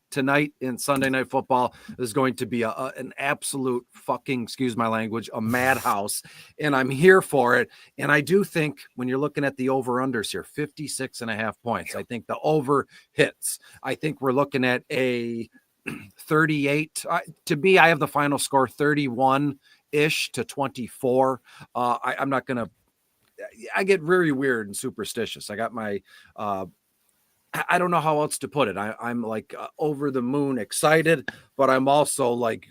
Speaker 2: in Sunday Night Football is going to be an absolute fucking, excuse my language, a madhouse. And I'm here for it. And I do think when you're looking at the over-unders here, 56.5 points, I think the over hits. I think we're looking at a 38. To me, I have the final score 31-ish to 24. I'm not going to, I get very weird and superstitious. I got my, I don't know how else to put it. I'm like over the moon excited, but I'm also like,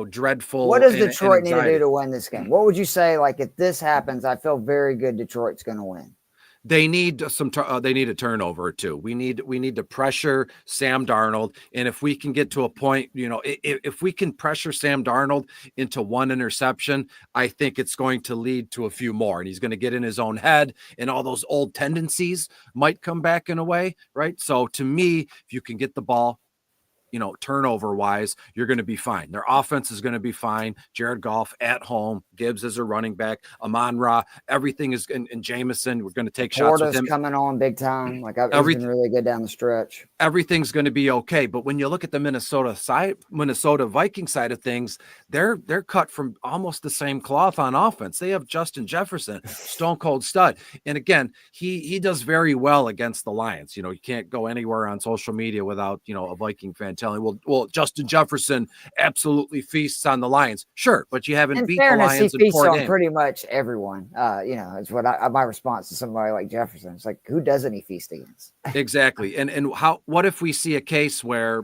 Speaker 2: dreadful.
Speaker 1: What does Detroit need to do to win this game? What would you say? Like, if this happens, I feel very good Detroit's going to win.
Speaker 2: They need they need a turnover or two. We need to pressure Sam Darnold. And if we can get to a point, if we can pressure Sam Darnold into one interception, I think it's going to lead to a few more, and he's going to get in his own head, and all those old tendencies might come back in a way. Right. So to me, if you can get the ball, turnover wise, you're going to be fine. Their offense is going to be fine. Jared Goff at home, Gibbs as a running back, Amon-Ra, everything is, and Jameson, we're going to take shots with him.
Speaker 1: Coming on big time. Like, he's been really good down the stretch.
Speaker 2: Everything's going to be okay. But when you look at the Minnesota Viking side of things, they're cut from almost the same cloth on offense. They have Justin Jefferson, stone cold stud. And again, he does very well against the Lions. You can't go anywhere on social media without, a Viking fan telling, well, Justin Jefferson absolutely feasts on the Lions. Sure, but you haven't beat the Lions in 4 games.
Speaker 1: Pretty much everyone. It's what my response to somebody like Jefferson. It's like, who doesn't he feast against?
Speaker 2: Exactly. And what if we see a case where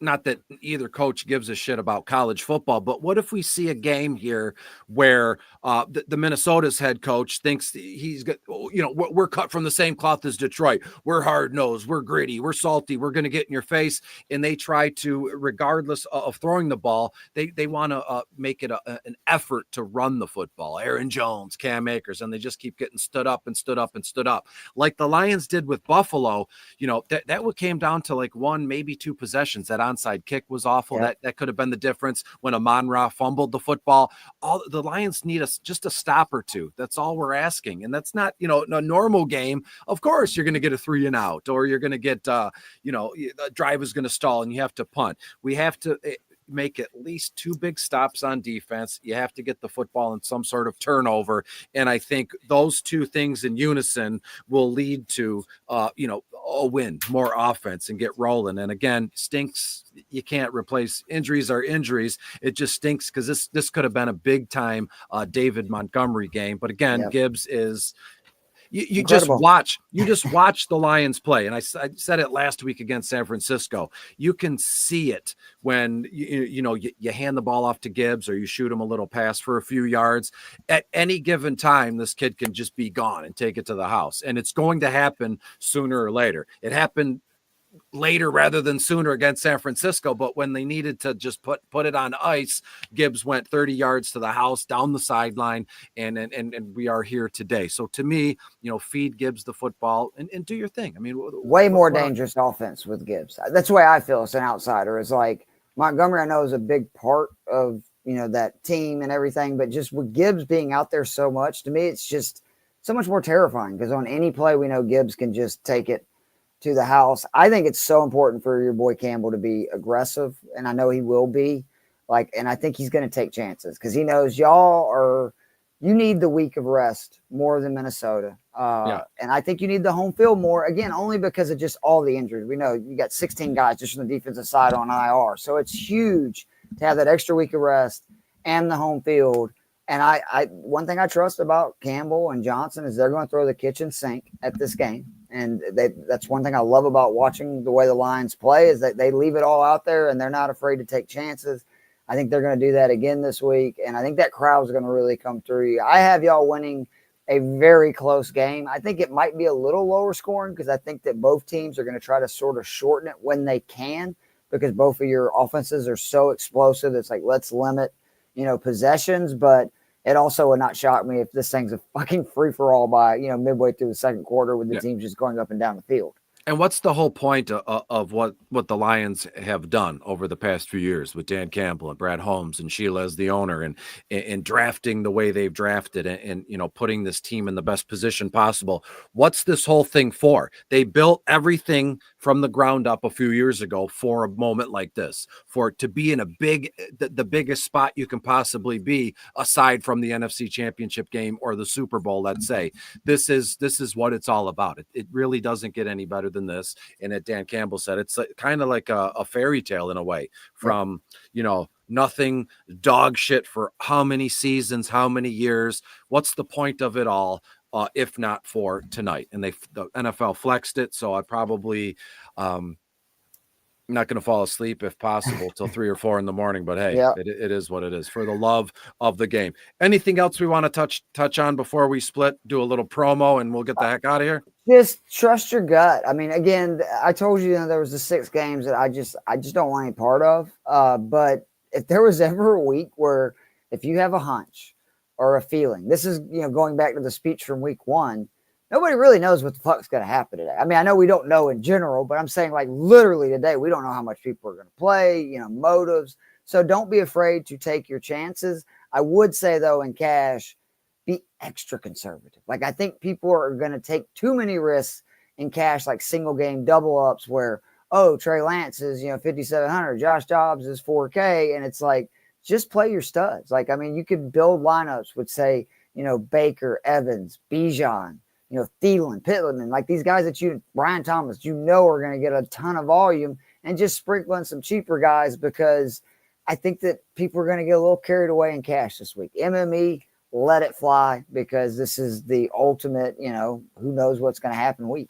Speaker 2: not that either coach gives a shit about college football, but what if we see a game here where the Minnesota's head coach thinks he's got, we're cut from the same cloth as Detroit. We're hard nosed, we're gritty, we're salty, we're going to get in your face. And they try to, regardless of throwing the ball, they want to make it an effort to run the football. Aaron Jones, Cam Akers, and they just keep getting stood up and stood up and stood up. Like the Lions did with Buffalo, that came down to like 1, maybe 2 possessions. That onside kick was awful. Yep. That could have been the difference when Amon-Ra fumbled the football. All the Lions need just a stop or 2. That's all we're asking. And that's not, a normal game. Of course, you're going to get a 3 and out, or you're going to get, a drive is going to stall and you have to punt. We have to make at least 2 big stops on defense. You have to get the football in some sort of turnover. And I think those 2 things in unison will lead to, a win, more offense, and get rolling. And again, stinks. You can't replace injuries are injuries. It just stinks because this could have been a big time David Montgomery game. But again, yep. Gibbs is, you just watch the Lions play. And I said it last week against San Francisco. You can see it when you hand the ball off to Gibbs, or you shoot him a little pass for a few yards. At any given time, this kid can just be gone and take it to the house. And it's going to happen sooner or later. It happened later rather than sooner against San Francisco, but when they needed to just put it on ice, Gibbs went 30 yards to the house, down the sideline, and we are here today. So to me, feed Gibbs the football and do your thing. I mean,
Speaker 1: way more dangerous offense with Gibbs. That's the way I feel as an outsider. Is like Montgomery, I know, is a big part of that team and everything, but just with Gibbs being out there so much, to me, it's just so much more terrifying, because on any play, we know Gibbs can just take it to the house. I think it's so important for your boy Campbell to be aggressive, and I know he will be. And I think he's going to take chances, because he knows you need the week of rest more than Minnesota. And I think you need the home field more, again, only because of just all the injuries. We know you got 16 guys just from the defensive side on IR. So it's huge to have that extra week of rest and the home field. And I one thing I trust about Campbell and Johnson is they're going to throw the kitchen sink at this game. And that's one thing I love about watching the way the Lions play, is that they leave it all out there and they're not afraid to take chances. I think they're going to do that again this week. And I think that crowd's going to really come through. I have y'all winning a very close game. I think it might be a little lower scoring, because I think that both teams are going to try to sort of shorten it when they can, because both of your offenses are so explosive. It's like, let's limit, possessions. But it also would not shock me if this thing's a fucking free for all by, midway through the second quarter with the teams just going up and down the field.
Speaker 2: And what's the whole point of what the Lions have done over the past few years with Dan Campbell and Brad Holmes and Sheila as the owner and drafting the way they've drafted and putting this team in the best position possible? What's this whole thing for? They built everything from the ground up a few years ago for a moment like this, for it to be in the biggest spot you can possibly be, aside from the NFC Championship game or the Super Bowl. Let's say this is what it's all about. It really doesn't get any better than this. And as Dan Campbell said, it's kind of like a fairy tale in a way, from nothing, dog shit for how many seasons, how many years. What's the point of it all if not for tonight? And the NFL flexed it, so I probably not going to fall asleep if possible till 3 or 4 in the morning, but hey, it is what it is, for the love of the game. Anything else we want to touch on before we split, do a little promo, and we'll get the heck out of here?
Speaker 1: Just trust your gut. I mean, again, I told you there was the 6 games that I just don't want any part of. But if there was ever a week where, if you have a hunch or a feeling, this is, going back to the speech from week 1, nobody really knows what the fuck's going to happen today. I mean, I know we don't know in general, but I'm saying, like, literally today, we don't know how much people are going to play, motives. So don't be afraid to take your chances. I would say, though, in cash, be extra conservative. Like, I think people are going to take too many risks in cash, like single game double ups where, Trey Lance is, 5,700, Josh Dobbs is 4K. And it's like, just play your studs. Like, I mean, you could build lineups with, say, Baker, Evans, Bijan, Thielen, Pittman, like these guys that Brian Thomas, are going to get a ton of volume, and just sprinkle in some cheaper guys, because I think that people are going to get a little carried away in cash this week. MME, let it fly, because this is the ultimate, who knows what's going to happen week.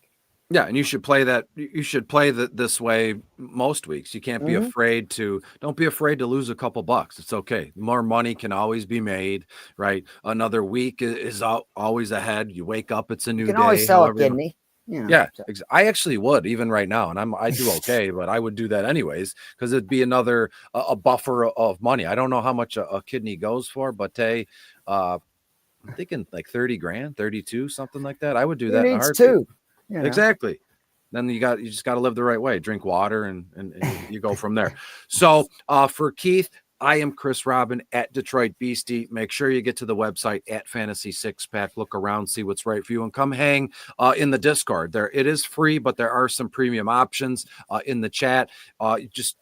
Speaker 2: Yeah, and you should play that. You should play this way most weeks. You can't be afraid to. Don't be afraid to lose a couple bucks. It's okay. More money can always be made, right? Another week is always ahead. You wake up, it's a new day.
Speaker 1: You can always sell a kidney.
Speaker 2: Yeah, I actually would, even right now, and I do okay, but I would do that anyways, because it'd be another a buffer of money. I don't know how much a kidney goes for, but I'm thinking like 30 grand, 32, something like that. I would do that in a heartbeat.
Speaker 1: Two.
Speaker 2: Exactly. Then you just got to live the right way. Drink water and you go from there. So for Keith, I am Chris Robin at Detroit Beastie. Make sure you get to the website at Fantasy Six Pack. Look around, see what's right for you, and come hang in the Discord. There, it is free, but there are some premium options in the chat. Just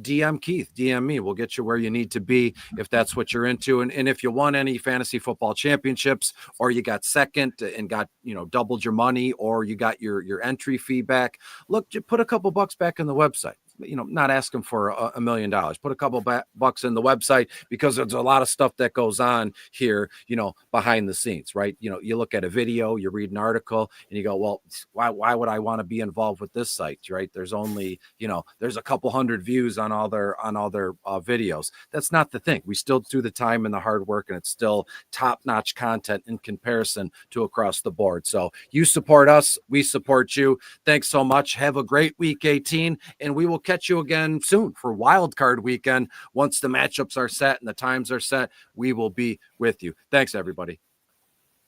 Speaker 2: DM Keith, DM me. We'll get you where you need to be if that's what you're into. And if you won any fantasy football championships, or you got second and got, doubled your money, or you got your entry fee back, look, just put a couple bucks back in the website. Not asking for $1 million. Put a couple bucks in the website, because there's a lot of stuff that goes on here, behind the scenes, right? You look at a video, you read an article, and you go, well, why would I want to be involved with this site, right? There's only, there's a couple hundred views on all their videos. That's not the thing. We still do the time and the hard work, and it's still top-notch content in comparison to across the board. So you support us, we support you. Thanks so much. Have a great week 18, and we will catch you again soon for Wild Card Weekend. Once the matchups are set and the times are set, we will be with you. Thanks, everybody.